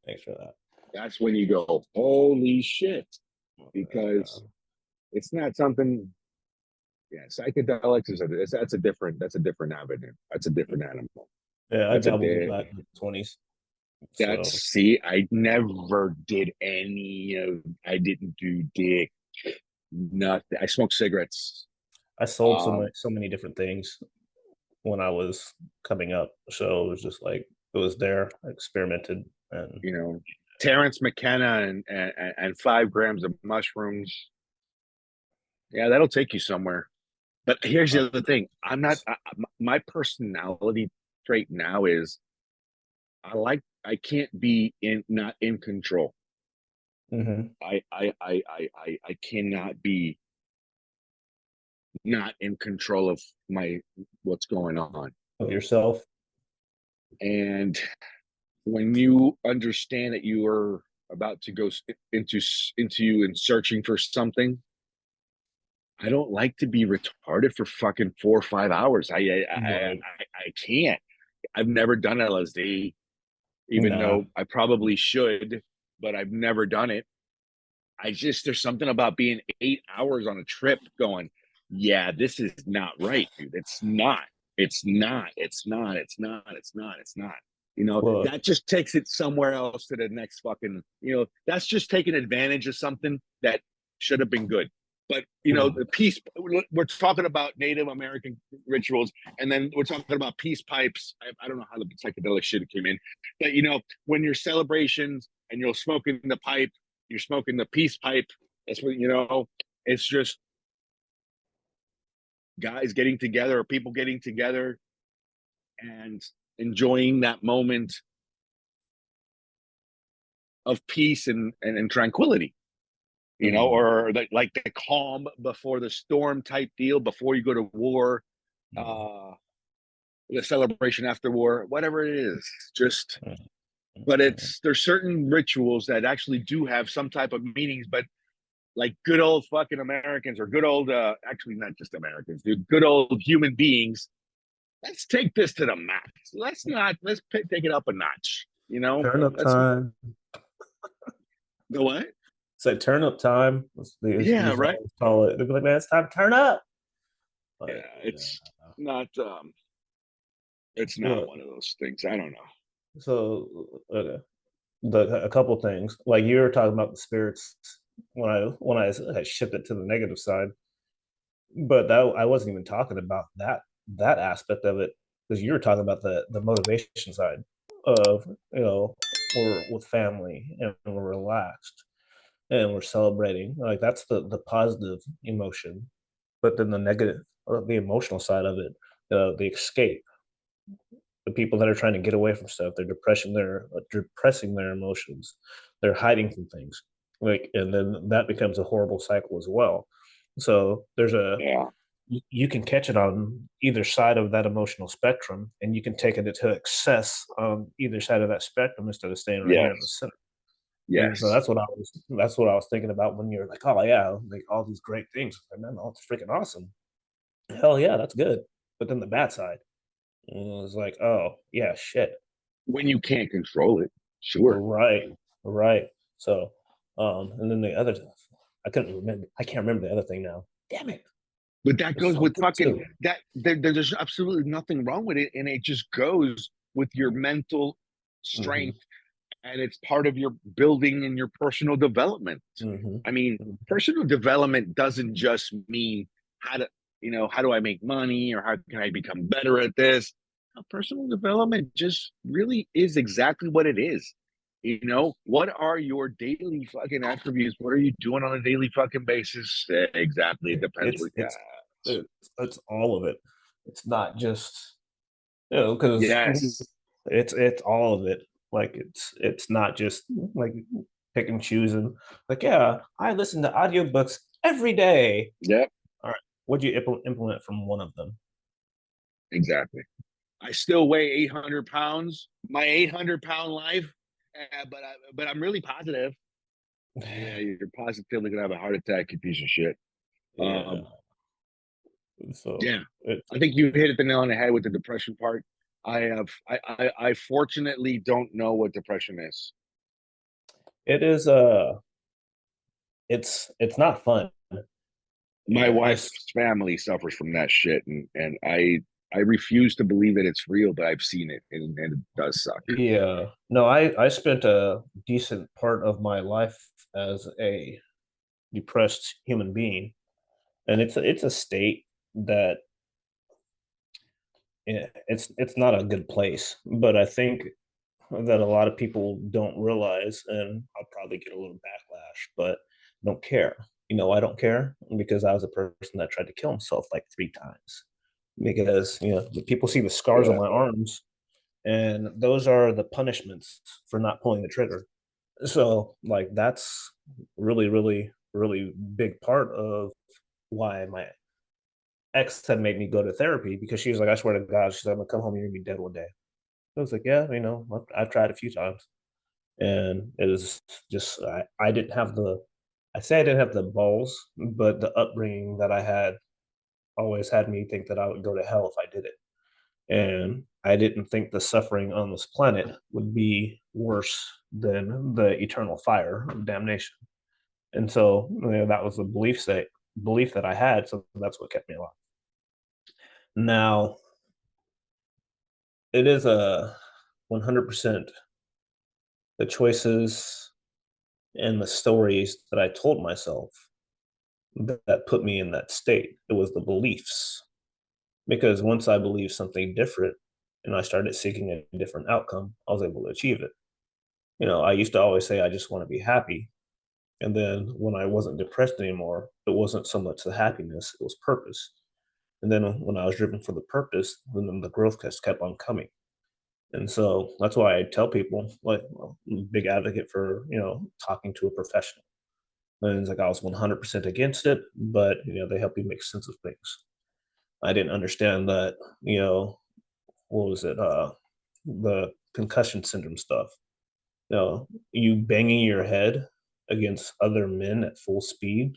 Speaker 4: Thanks for that.
Speaker 3: That's when you go, holy shit,
Speaker 4: Uh,
Speaker 3: because it's not something. Yeah, psychedelics that's a different avenue. That's a different animal.
Speaker 4: yeah, I
Speaker 3: That's a
Speaker 4: dabbled with
Speaker 3: day.
Speaker 4: that in the 20s. So
Speaker 3: I never did any of, I didn't do dick, nothing. I smoked cigarettes.
Speaker 4: I sold
Speaker 3: Um,
Speaker 4: so many different things when I was coming up. So it was just like it was there. I experimented and
Speaker 3: you know, Terrence McKenna and 5 grams of mushrooms. Yeah, that'll take you somewhere. But here's
Speaker 4: uh,
Speaker 3: the other thing. I'm not, my personality trait now is I can't be not in control.
Speaker 4: mhm,
Speaker 3: I cannot be not in control of what's going on.
Speaker 4: of yourself.
Speaker 3: And when you understand that you are about to go into you and searching for something, I don't like to be retarded for fucking 4 or 5 hours.
Speaker 4: Right.
Speaker 3: I can't. I've never done LSD, even
Speaker 4: Nah.
Speaker 3: though I probably should, but I've never done it. There's something about being 8 hours on a trip going, yeah, this is not right, dude. It's not. It's not. It's not. It's not. It's not. It's not.
Speaker 4: Look.
Speaker 3: That just takes it somewhere else to the next fucking, that's just taking advantage of something that should have been good. But, the peace, we're talking about Native American rituals, and then we're talking about peace pipes. I don't know how the psychedelic shit came in, but, when your celebrations and you're smoking the pipe, you're smoking the peace pipe. That's what, it's just guys getting together or people getting together and enjoying that moment of peace and tranquility,
Speaker 4: Mhm,
Speaker 3: or like the calm before the storm type deal, before you go to war,
Speaker 4: mhm,
Speaker 3: uh, the celebration after war, whatever it is, just,
Speaker 4: mhm,
Speaker 3: but
Speaker 4: mhm.
Speaker 3: there's certain rituals that actually do have some type of meanings, but like good old fucking Americans or good old, actually not just Americans, dude, good old human beings. Let's take this to the max. Let's take it up a notch.
Speaker 4: Turn up
Speaker 3: Let's
Speaker 4: time.
Speaker 3: go what?
Speaker 4: It's like turn up time.
Speaker 3: Yeah,
Speaker 4: These
Speaker 3: right.
Speaker 4: always call it. They'd be like, man, it's time to turn up.
Speaker 3: Yeah,
Speaker 4: But yeah.
Speaker 3: not it's not
Speaker 4: Look,
Speaker 3: one of those things. I don't know.
Speaker 4: so a couple things. Like you were talking about the spirits when I shipped it to the negative side, but that I wasn't even talking about that aspect of it because you were talking about the motivation side of we're with family and we're relaxed and we're celebrating. Like that's the positive emotion, but then the negative or the emotional side of it, the escape, the people that are trying to get away from stuff, they're depressing their emotions, they're hiding from things, like, and then that becomes a horrible cycle as well. So
Speaker 3: Yeah.
Speaker 4: you can catch it on either side of that emotional spectrum, and you can take it to excess on either side of that spectrum instead of staying right here in the
Speaker 3: Yes.
Speaker 4: center. And so
Speaker 3: Yes.
Speaker 4: that's what I was thinking about when you're like, oh yeah, like all these great things. And then oh, it's freaking awesome. Hell yeah, that's good. But then the bad side, and it was like, oh yeah, shit.
Speaker 3: When you can't control it, sure.
Speaker 4: Right, right. So, and then the other, I can't remember the other thing now. Damn it,
Speaker 3: But that
Speaker 4: it's
Speaker 3: goes
Speaker 4: so
Speaker 3: with
Speaker 4: good
Speaker 3: fucking
Speaker 4: too.
Speaker 3: that. There's absolutely nothing wrong with it, and it just goes with your mental
Speaker 4: Hmm.
Speaker 3: strength, and it's part of your building and your personal development.
Speaker 4: Hmm.
Speaker 3: I mean, personal development doesn't just mean how to, how do I make money or how can I become better at this? No, personal development just really is exactly what it is. What are your daily fucking attributes? What are you doing on a daily fucking basis? Exactly. It depends
Speaker 4: It's
Speaker 3: what, yeah.
Speaker 4: it's it's all of it. It's not just because
Speaker 3: Yes.
Speaker 4: it's all of it. Like it's not just like pick and choosing. Like yeah, I listen to audiobooks every day.
Speaker 3: Yep.
Speaker 4: All right, what'd you implement from one of them?
Speaker 3: Exactly. I still weigh 800 pounds, my 800-pound life, but I'm really positive. Yeah, you're positively gonna have a heart attack, you piece of shit.
Speaker 4: Yeah.
Speaker 3: Um,
Speaker 4: So
Speaker 3: yeah,
Speaker 4: it
Speaker 3: I think you hit the nail on the head with the depression part. I fortunately don't know what depression is.
Speaker 4: it is it's not fun.
Speaker 3: My
Speaker 4: Yeah,
Speaker 3: wife's family suffers from that shit, and I I refuse to believe that it's real, but I've seen it, and it does suck.
Speaker 4: Yeah. No, I spent a decent part of my life as a depressed human being, and it's a state that it's not a good place. But I think that a lot of people don't realize, and I'll probably get a little backlash, but don't care. I don't care because I was a person that tried to kill himself like 3 times because the people see the scars on
Speaker 3: Yeah.
Speaker 4: my arms, and those are the punishments for not pulling the trigger. So like that's really, really, really big part of why my ex had made me go to therapy because she was like, I swear to God, she said, I'm gonna come home, you're gonna be dead one day. I was like, yeah, I've tried a few times. And it was just, I didn't have I say I didn't have the balls, but the upbringing that I had always had me think that I would go to hell if I did it. And I didn't think the suffering on this planet would be worse than the eternal fire of damnation. And so that was the belief that I had. So that's what kept me alive. Now, it is a 100% the choices and the stories that I told myself that put me in that state. It was the beliefs. Because once I believed something different and I started seeking a different outcome, I was able to achieve it. I used to always say, I just want to be happy. And then when I wasn't depressed anymore, it wasn't so much the happiness, it was purpose. And then when I was driven for the purpose, then the growth just kept on coming. And so that's why I tell people, like, I'm a big advocate for, talking to a professional. And it's like I was 100% against it, but, they help you make sense of things. I didn't understand that, what was it? The concussion syndrome stuff. You banging your head against other men at full speed,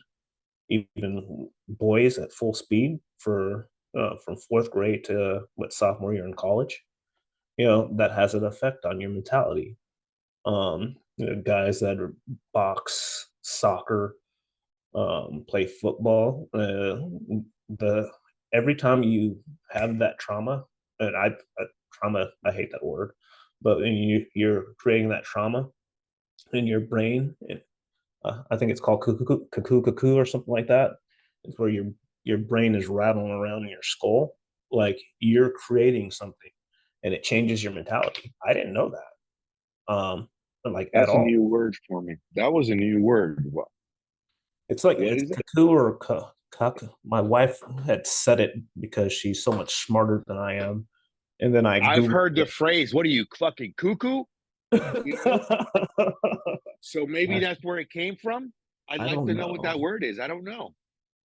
Speaker 4: even boys at full speed for from fourth grade to sophomore year in college. That has an effect on your mentality. Guys that are box, soccer, play football. The Every time you have that trauma, and trauma, I hate that word, but when you're creating that trauma in your brain, I think it's called cuckoo or something like that. It's where your brain is rattling around in your skull, like you're creating something, and it changes your mentality. I didn't know that, like at
Speaker 3: That's a
Speaker 4: all.
Speaker 3: new word for me. That was a new word.
Speaker 4: It's like
Speaker 3: What
Speaker 4: it's
Speaker 3: is it?
Speaker 4: cuckoo or cuck. My wife had said it because she's so much smarter than I am, and then I
Speaker 3: I've
Speaker 4: googled
Speaker 3: heard the phrase, what are you, fucking cuckoo? You know?
Speaker 4: it.
Speaker 3: So maybe
Speaker 4: I,
Speaker 3: that's where it came from. I'd
Speaker 4: I
Speaker 3: like to
Speaker 4: don't
Speaker 3: know what that
Speaker 4: know.
Speaker 3: word is. I don't know.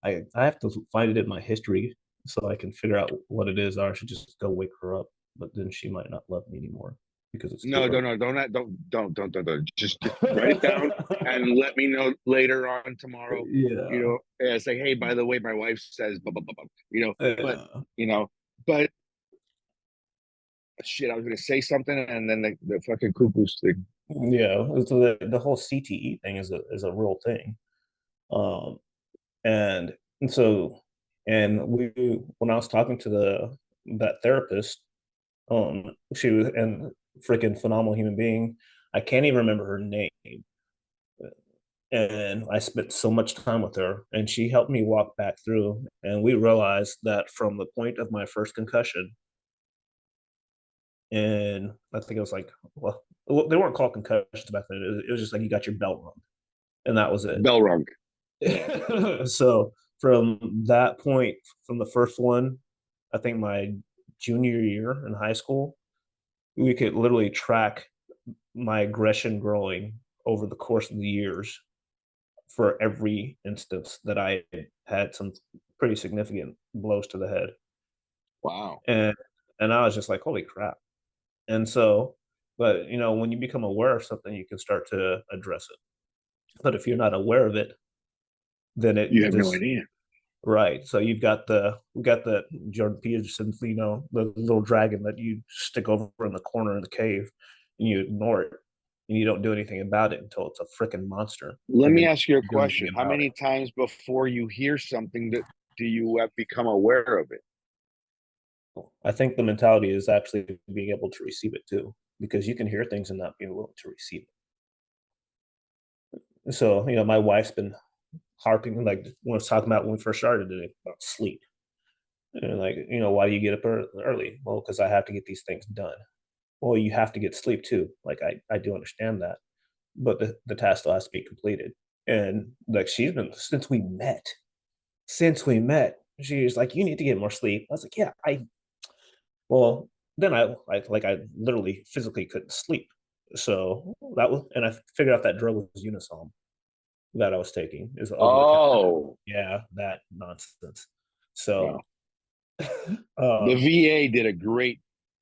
Speaker 4: I have to find it in my history so I can figure out what it is. Or I should just go wake her up, but then she might not love me anymore because it's too
Speaker 3: No,
Speaker 4: early.
Speaker 3: don't. Just write it down and let me know later on tomorrow.
Speaker 4: Yeah.
Speaker 3: Say, hey, by the way, my wife says blah blah blah blah. But
Speaker 4: Yeah.
Speaker 3: you know, but shit, I was gonna say something, and then the fucking cuckoo's thing.
Speaker 4: Yeah. So the whole CTE thing is a real thing. Um, and so and we when I was talking to that therapist, she was and freaking phenomenal human being. I can't even remember her name, and I spent so much time with her, and she helped me walk back through. And we realized that from the point of my first concussion, and I think it was like, well, they weren't called concussions back then. It was just like you got your belt rung, and that was it.
Speaker 3: Bell rung. Yeah.
Speaker 4: So from that point, from the first one, I think my junior year in high school, we could literally track my aggression growing over the course of the years for every instance that I had some pretty significant blows to the head.
Speaker 3: Wow.
Speaker 4: And I was just like, holy crap. And so, but when you become aware of something, you can start to address it. But if you're not aware of it, then it
Speaker 3: You have no
Speaker 4: just
Speaker 3: idea.
Speaker 4: right. So we got the Jordan Peterson's, the little dragon that you stick over in the corner in the cave and you ignore it and you don't do anything about it until it's a freaking monster.
Speaker 3: Let
Speaker 4: And
Speaker 3: me
Speaker 4: then
Speaker 3: ask you a
Speaker 4: you do anything
Speaker 3: question. How
Speaker 4: about
Speaker 3: many times before you hear something that do you become aware of it?
Speaker 4: it. I think the mentality is actually being able to receive it too, because you can hear things and not be willing to receive it. So, my wife's been harping, like when I was talking about when we first started today about sleep. And like, why do you get up early? Well, because I have to get these things done. Well, you have to get sleep too. Like I do understand that, but the task still has to be completed. And like she's been since we met, she's like, you need to get more sleep. I was like, yeah, well, then I literally physically couldn't sleep. So that was, and I figured out that drug was Unisom that I was taking is over the counter.
Speaker 3: Oh,
Speaker 4: Yeah, that nonsense.
Speaker 3: wow.
Speaker 4: So,
Speaker 3: The
Speaker 4: um,
Speaker 3: VA did a great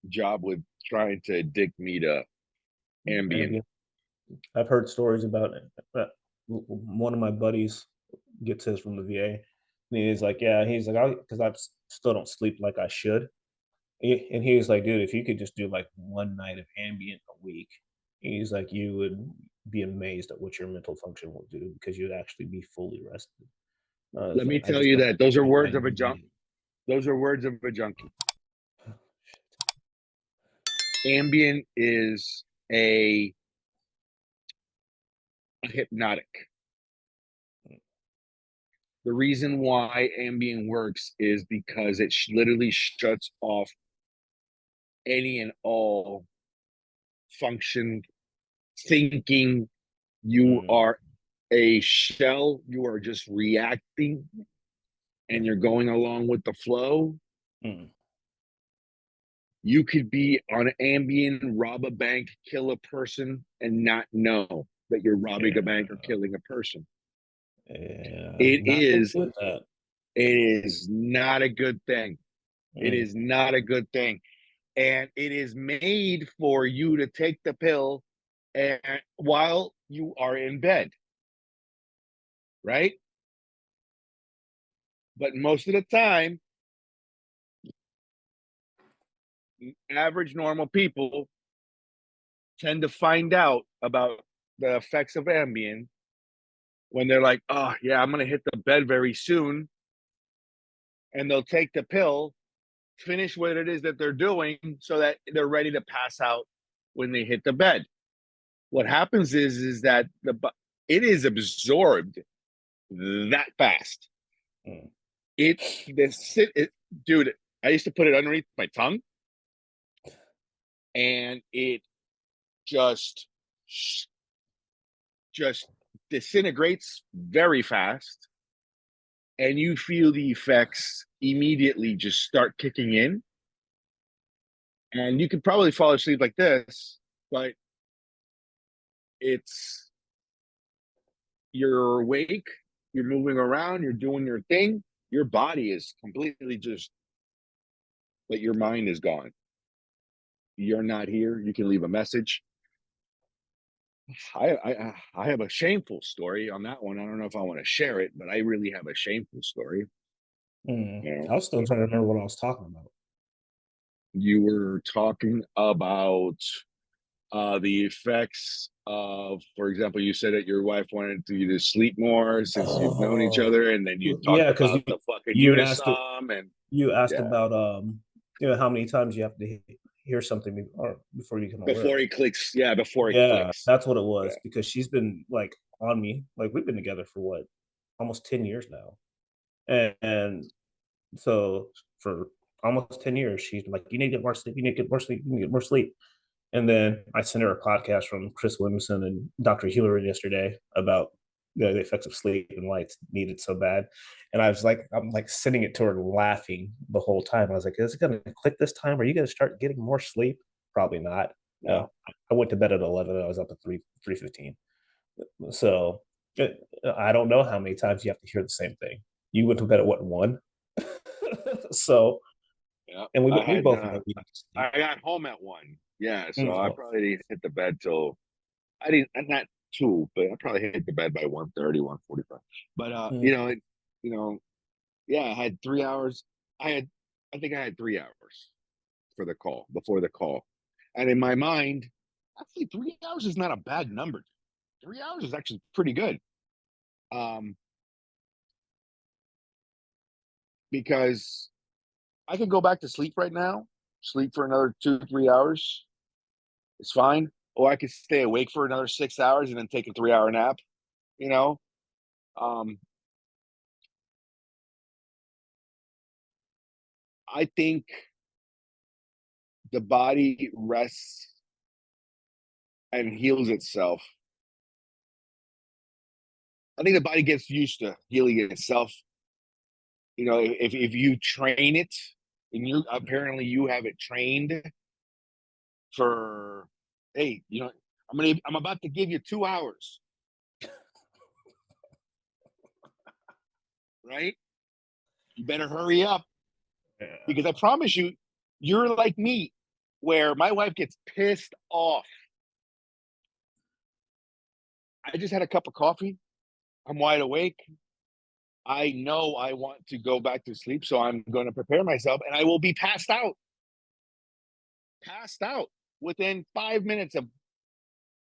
Speaker 3: job with trying to addict me to Ambien.
Speaker 4: Ambien. I've heard stories about it. One of my buddies gets his from the VA. And he's like, yeah, he's like, because I still don't sleep like I should. And he was like, dude, if you could just do like one night of Ambien a week, he's like, you would be amazed at what your mental function will do because you'd actually be fully rested. I was
Speaker 3: Let me
Speaker 4: like, I
Speaker 3: tell
Speaker 4: just
Speaker 3: you
Speaker 4: don't
Speaker 3: that those are
Speaker 4: like
Speaker 3: words
Speaker 4: I
Speaker 3: of a
Speaker 4: need
Speaker 3: junk.
Speaker 4: it.
Speaker 3: Those are words of a junkie. Ambien is a hypnotic. The reason why Ambien works is because it literally shuts off any and all function, thinking. You
Speaker 4: Mm,
Speaker 3: are a shell. You are just reacting and you're going along with the flow.
Speaker 4: mm,
Speaker 3: You could be on Ambien, rob a bank, kill a person, and not know that you're robbing a bank or
Speaker 4: yeah,
Speaker 3: killing a person.
Speaker 4: yeah,
Speaker 3: It
Speaker 4: not okay
Speaker 3: is,
Speaker 4: with that.
Speaker 3: it is not a good thing. It
Speaker 4: Mm,
Speaker 3: is not a good thing. And it is made for you to take the pill and while you are in bed, right? But most of the time, average normal people tend to find out about the effects of Ambien when they're like, oh, yeah, I'm going to hit the bed very soon. And they'll take the pill, finish what it is that they're doing so that they're ready to pass out when they hit the bed. What happens is that it is absorbed that fast.
Speaker 4: mm,
Speaker 3: Dude, I used to put it underneath my tongue and it just just disintegrates very fast and you feel the effects immediately just start kicking in and you could probably fall asleep like this, but it's you're awake, you're moving around, you're doing your thing, your body is completely just but your mind is gone. You're not here, you can leave a message. I have a shameful story on that one. I don't know if I want to share it, but I really have a shameful story.
Speaker 4: mm.
Speaker 3: You know,
Speaker 4: I was still trying to remember what I was talking about.
Speaker 3: you were talking about the effects of, for example, you said that your wife wanted you to sleep more since you've known each
Speaker 4: Oh,
Speaker 3: other, and then you talked
Speaker 4: yeah, because
Speaker 3: about the fucking
Speaker 4: you asked
Speaker 3: Unisom and
Speaker 4: you asked
Speaker 3: yeah,
Speaker 4: about how many times you have to hear something or before you become aware of
Speaker 3: before
Speaker 4: it.
Speaker 3: he clicks, yeah, before it
Speaker 4: Yeah,
Speaker 3: clicks,
Speaker 4: that's what it
Speaker 3: yeah,
Speaker 4: was because she's been like on me. Like we've been together for what, almost 10 years now, and so for almost 10 years, she's like, "You need to get more sleep. You need to get more sleep. You need to get more sleep." And then I sent her a podcast from Chris Williamson and Dr. Hewlett yesterday about the effects of sleep and why it's needed so bad. And I'm like sending it to her laughing the whole time. I was like, is it going to click this time? Are you going to start getting more sleep? Probably not.
Speaker 3: no,
Speaker 4: I went to bed at 11. I was up at 3:15. So I don't know how many times you have to hear the same thing. You went to bed at what, 1? So,
Speaker 3: yeah.
Speaker 4: and
Speaker 3: I
Speaker 4: we
Speaker 3: had
Speaker 4: both know we need to sleep.
Speaker 3: I got home at 1, yeah, so I
Speaker 4: Oh,
Speaker 3: probably didn't hit the bed till I didn't not 2, but I probably hit the bed by 1:30, 1:45. But
Speaker 4: mm,
Speaker 3: you know, yeah, I had 3 hours. I had, I think I had 3 hours for the call before the call, and in my mind, actually, 3 hours is not a bad number. 3 hours is actually pretty good, um, because I could go back to sleep right now, sleep for another 2-3 hours. It's fine. Or I could stay awake for another 6 hours and then take a 3-hour nap. You know, um, I think the body rests and heals itself. I think the body gets used to healing itself. You know, if you train it, and you have it trained for, hey, you know, I'm about to give you 2 hours, right? You better hurry up
Speaker 4: Yeah.
Speaker 3: because I promise you, you're like me, where my wife gets pissed off. I just had a cup of coffee. I'm wide awake. I know I want to go back to sleep, so I'm going to prepare myself, and I will be passed out. Passed out within 5 minutes of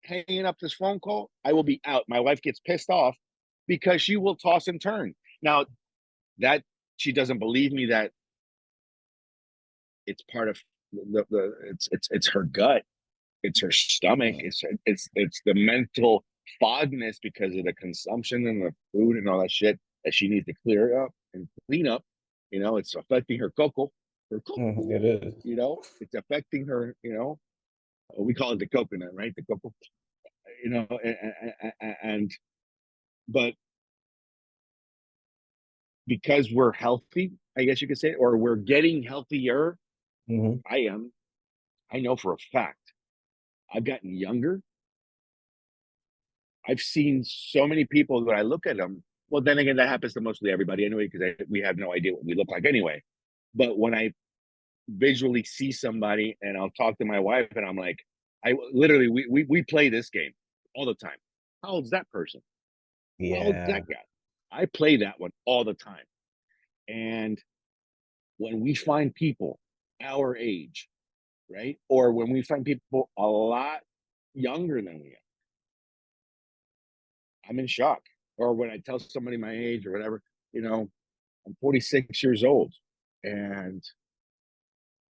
Speaker 3: hanging up this phone call. I will be out. My wife gets pissed off because she will toss and turn. Now that she doesn't believe me that it's part of it's her gut, it's her stomach, it's the mental fogness because of the consumption and the food and all that shit that she needs to clear up and clean up. You know, it's affecting her cocoa. Her cocoa.
Speaker 4: It is.
Speaker 3: You know, it's affecting her. You know, we call it the coconut, right? The cocoa. You know, and but because we're healthy, I guess you could say, or we're getting healthier.
Speaker 4: Mm-hmm.
Speaker 3: I am. I know for a fact. I've gotten younger. I've seen so many people that I look at them. Well, then again, that happens to mostly everybody anyway, because we have no idea what we look like anyway. But when I visually see somebody and I'll talk to my wife and I'm like, I literally, we play this game all the time. How old's that person? How old's
Speaker 4: Yeah.
Speaker 3: that guy? I play that one all the time. And when we find people our age, right? Or when we find people a lot younger than we are, I'm in shock. Or when I tell somebody my age or whatever, you know, I'm 46 years old and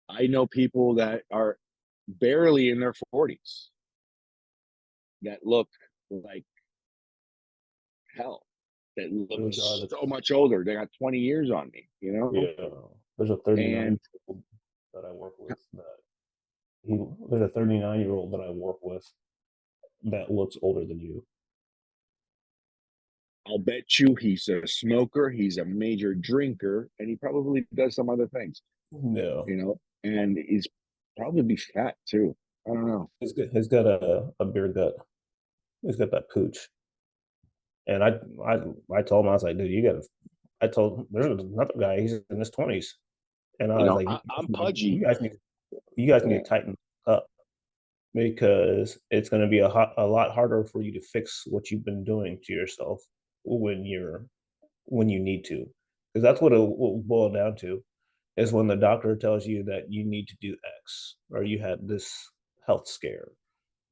Speaker 3: I know people that are barely in their 40s that look like hell, that look
Speaker 4: There's a guy that's
Speaker 3: so much older. They got 20 years on me, you know?
Speaker 4: yeah. There's a 39
Speaker 3: And
Speaker 4: that I work with there's a 39-year-old that I work with that looks older than you.
Speaker 3: I'll bet you he's a smoker, he's a major drinker, and he probably does some other things,
Speaker 4: No.
Speaker 3: you know, and he's probably fat too. I don't know.
Speaker 4: He's got a beer gut. He's got that pooch. And I told him, I was like, dude, you gotta I told there's another guy, he's in his 20s. And I
Speaker 3: You
Speaker 4: was
Speaker 3: know,
Speaker 4: like,
Speaker 3: I'm pudgy.
Speaker 4: you guys need
Speaker 3: Yeah.
Speaker 4: to tighten up because it's going to be a lot harder for you to fix what you've been doing to yourself when you need to, because that's what it will boil down to is when the doctor tells you that you need to do X or you had this health scare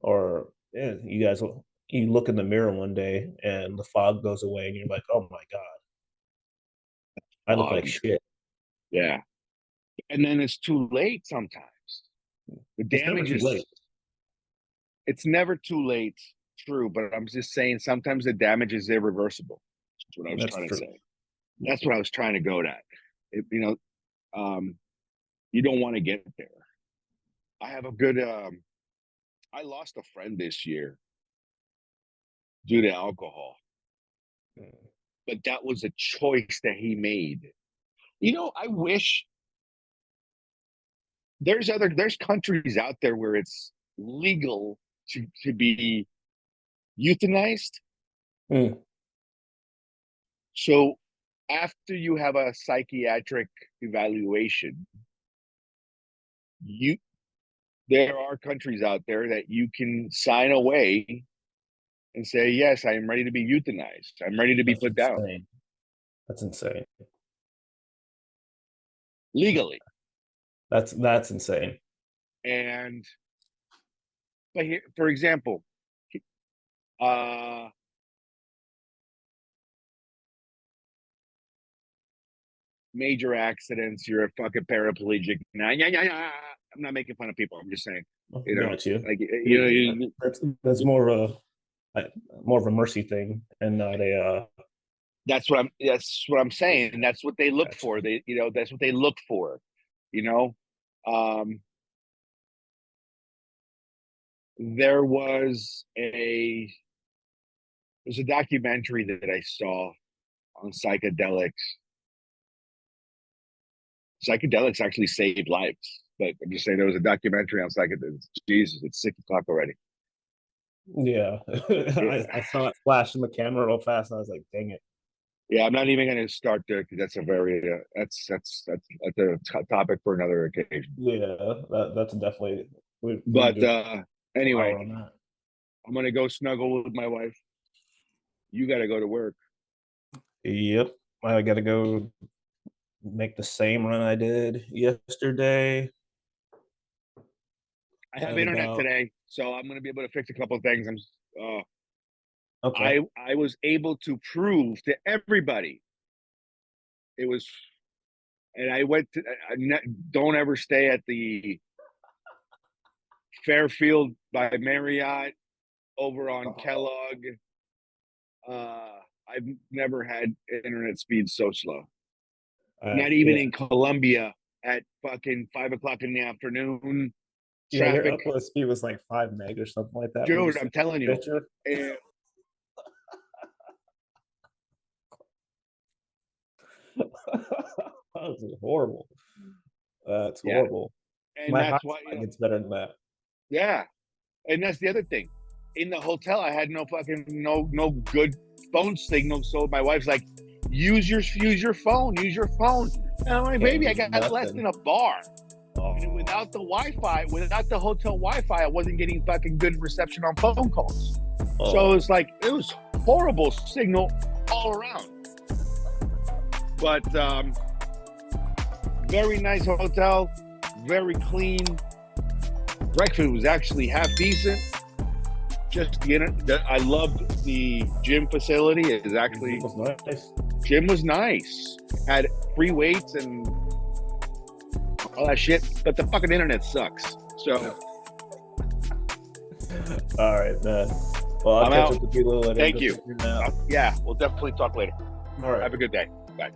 Speaker 4: or you look in the mirror one day and the fog goes away and you're like, oh my god, I look like
Speaker 3: Fog.
Speaker 4: shit.
Speaker 3: Yeah. And then it's too late sometimes. The
Speaker 4: It's never
Speaker 3: damage
Speaker 4: too late.
Speaker 3: is, it's never too late, true, but I'm just saying sometimes the damage is irreversible. That's what I was
Speaker 4: That's
Speaker 3: trying to
Speaker 4: true.
Speaker 3: say. That's what I was trying to go at. You know, you don't want to get there. I have a good, I lost a friend this year due to alcohol,
Speaker 4: Mm.
Speaker 3: but that was a choice that he made. You know, I wish there's countries out there where it's legal to be euthanized.
Speaker 4: Mm.
Speaker 3: So after you have a psychiatric evaluation, you there are countries out there that you can sign away and say, yes, I am ready to be euthanized. I'm ready to be
Speaker 4: That's
Speaker 3: put down
Speaker 4: insane. That's insane.
Speaker 3: legally.
Speaker 4: That's insane.
Speaker 3: And but here, for example, uh, major accidents, you're a fucking paraplegic. Nah, nah, nah, nah. I'm not making fun of people. I'm just saying, you know,
Speaker 4: Got you.
Speaker 3: like you know,
Speaker 4: That's more of a mercy thing and not a
Speaker 3: that's what I'm saying. And that's what they look
Speaker 4: gotcha.
Speaker 3: for. That's what they look for. You know, there was there's a documentary that I saw on psychedelics. Psychedelics actually saved lives. But I'm just saying there was a documentary on psychedelics. Jesus, it's 6 o'clock already.
Speaker 4: Yeah.
Speaker 3: Yeah,
Speaker 4: I saw it flash in the camera real fast and I was like, dang it.
Speaker 3: yeah. I'm not even going to start there because that's a very that's a topic for another occasion.
Speaker 4: Yeah, that's definitely we
Speaker 3: But
Speaker 4: do an
Speaker 3: anyway,
Speaker 4: hour on that.
Speaker 3: I'm going to go snuggle with my wife. You got to go to work.
Speaker 4: Yep. I gotta go make the same run I did yesterday
Speaker 3: I have
Speaker 4: at
Speaker 3: internet
Speaker 4: about
Speaker 3: today, so I'm going to be able to fix a couple of things.
Speaker 4: okay.
Speaker 3: I was able to prove to everybody it was, and I went to don't ever stay at the Fairfield by Marriott over on Kellogg. I've never had internet speed so slow. Not even
Speaker 4: Yeah.
Speaker 3: in Colombia at fucking 5 o'clock in the afternoon.
Speaker 4: Yeah, your
Speaker 3: Traffic,
Speaker 4: upload speed was like 5 meg or something like that when you
Speaker 3: dude.
Speaker 4: sent
Speaker 3: I'm telling
Speaker 4: the
Speaker 3: you.
Speaker 4: picture.
Speaker 3: And
Speaker 4: That was horrible. That's
Speaker 3: yeah,
Speaker 4: horrible.
Speaker 3: and
Speaker 4: My
Speaker 3: that's
Speaker 4: house
Speaker 3: why
Speaker 4: gets better than that.
Speaker 3: yeah, and that's the other thing. In the hotel, I had no good phone signal. So my wife's like, use your phone, use your phone. And I'm like,
Speaker 4: Can't
Speaker 3: baby, I
Speaker 4: use
Speaker 3: got less
Speaker 4: nothing.
Speaker 3: than a bar. And
Speaker 4: Oh,
Speaker 3: without the Wi-Fi, without the hotel Wi-Fi, I wasn't getting fucking good reception on phone calls. So
Speaker 4: oh.
Speaker 3: it's like it was horrible signal all around. But very nice hotel, very clean. Breakfast was actually half decent. Just I loved the gym facility. It is actually
Speaker 4: It was nice.
Speaker 3: gym was nice. Had free weights and all that shit. But the fucking internet sucks. So
Speaker 4: All right, man. Well, I'll
Speaker 3: I'm
Speaker 4: catch
Speaker 3: out.
Speaker 4: up with you a little later.
Speaker 3: Thank
Speaker 4: Go
Speaker 3: you.
Speaker 4: take your nap.
Speaker 3: Yeah, we'll definitely talk later.
Speaker 4: All right.
Speaker 3: Have a good day. Bye.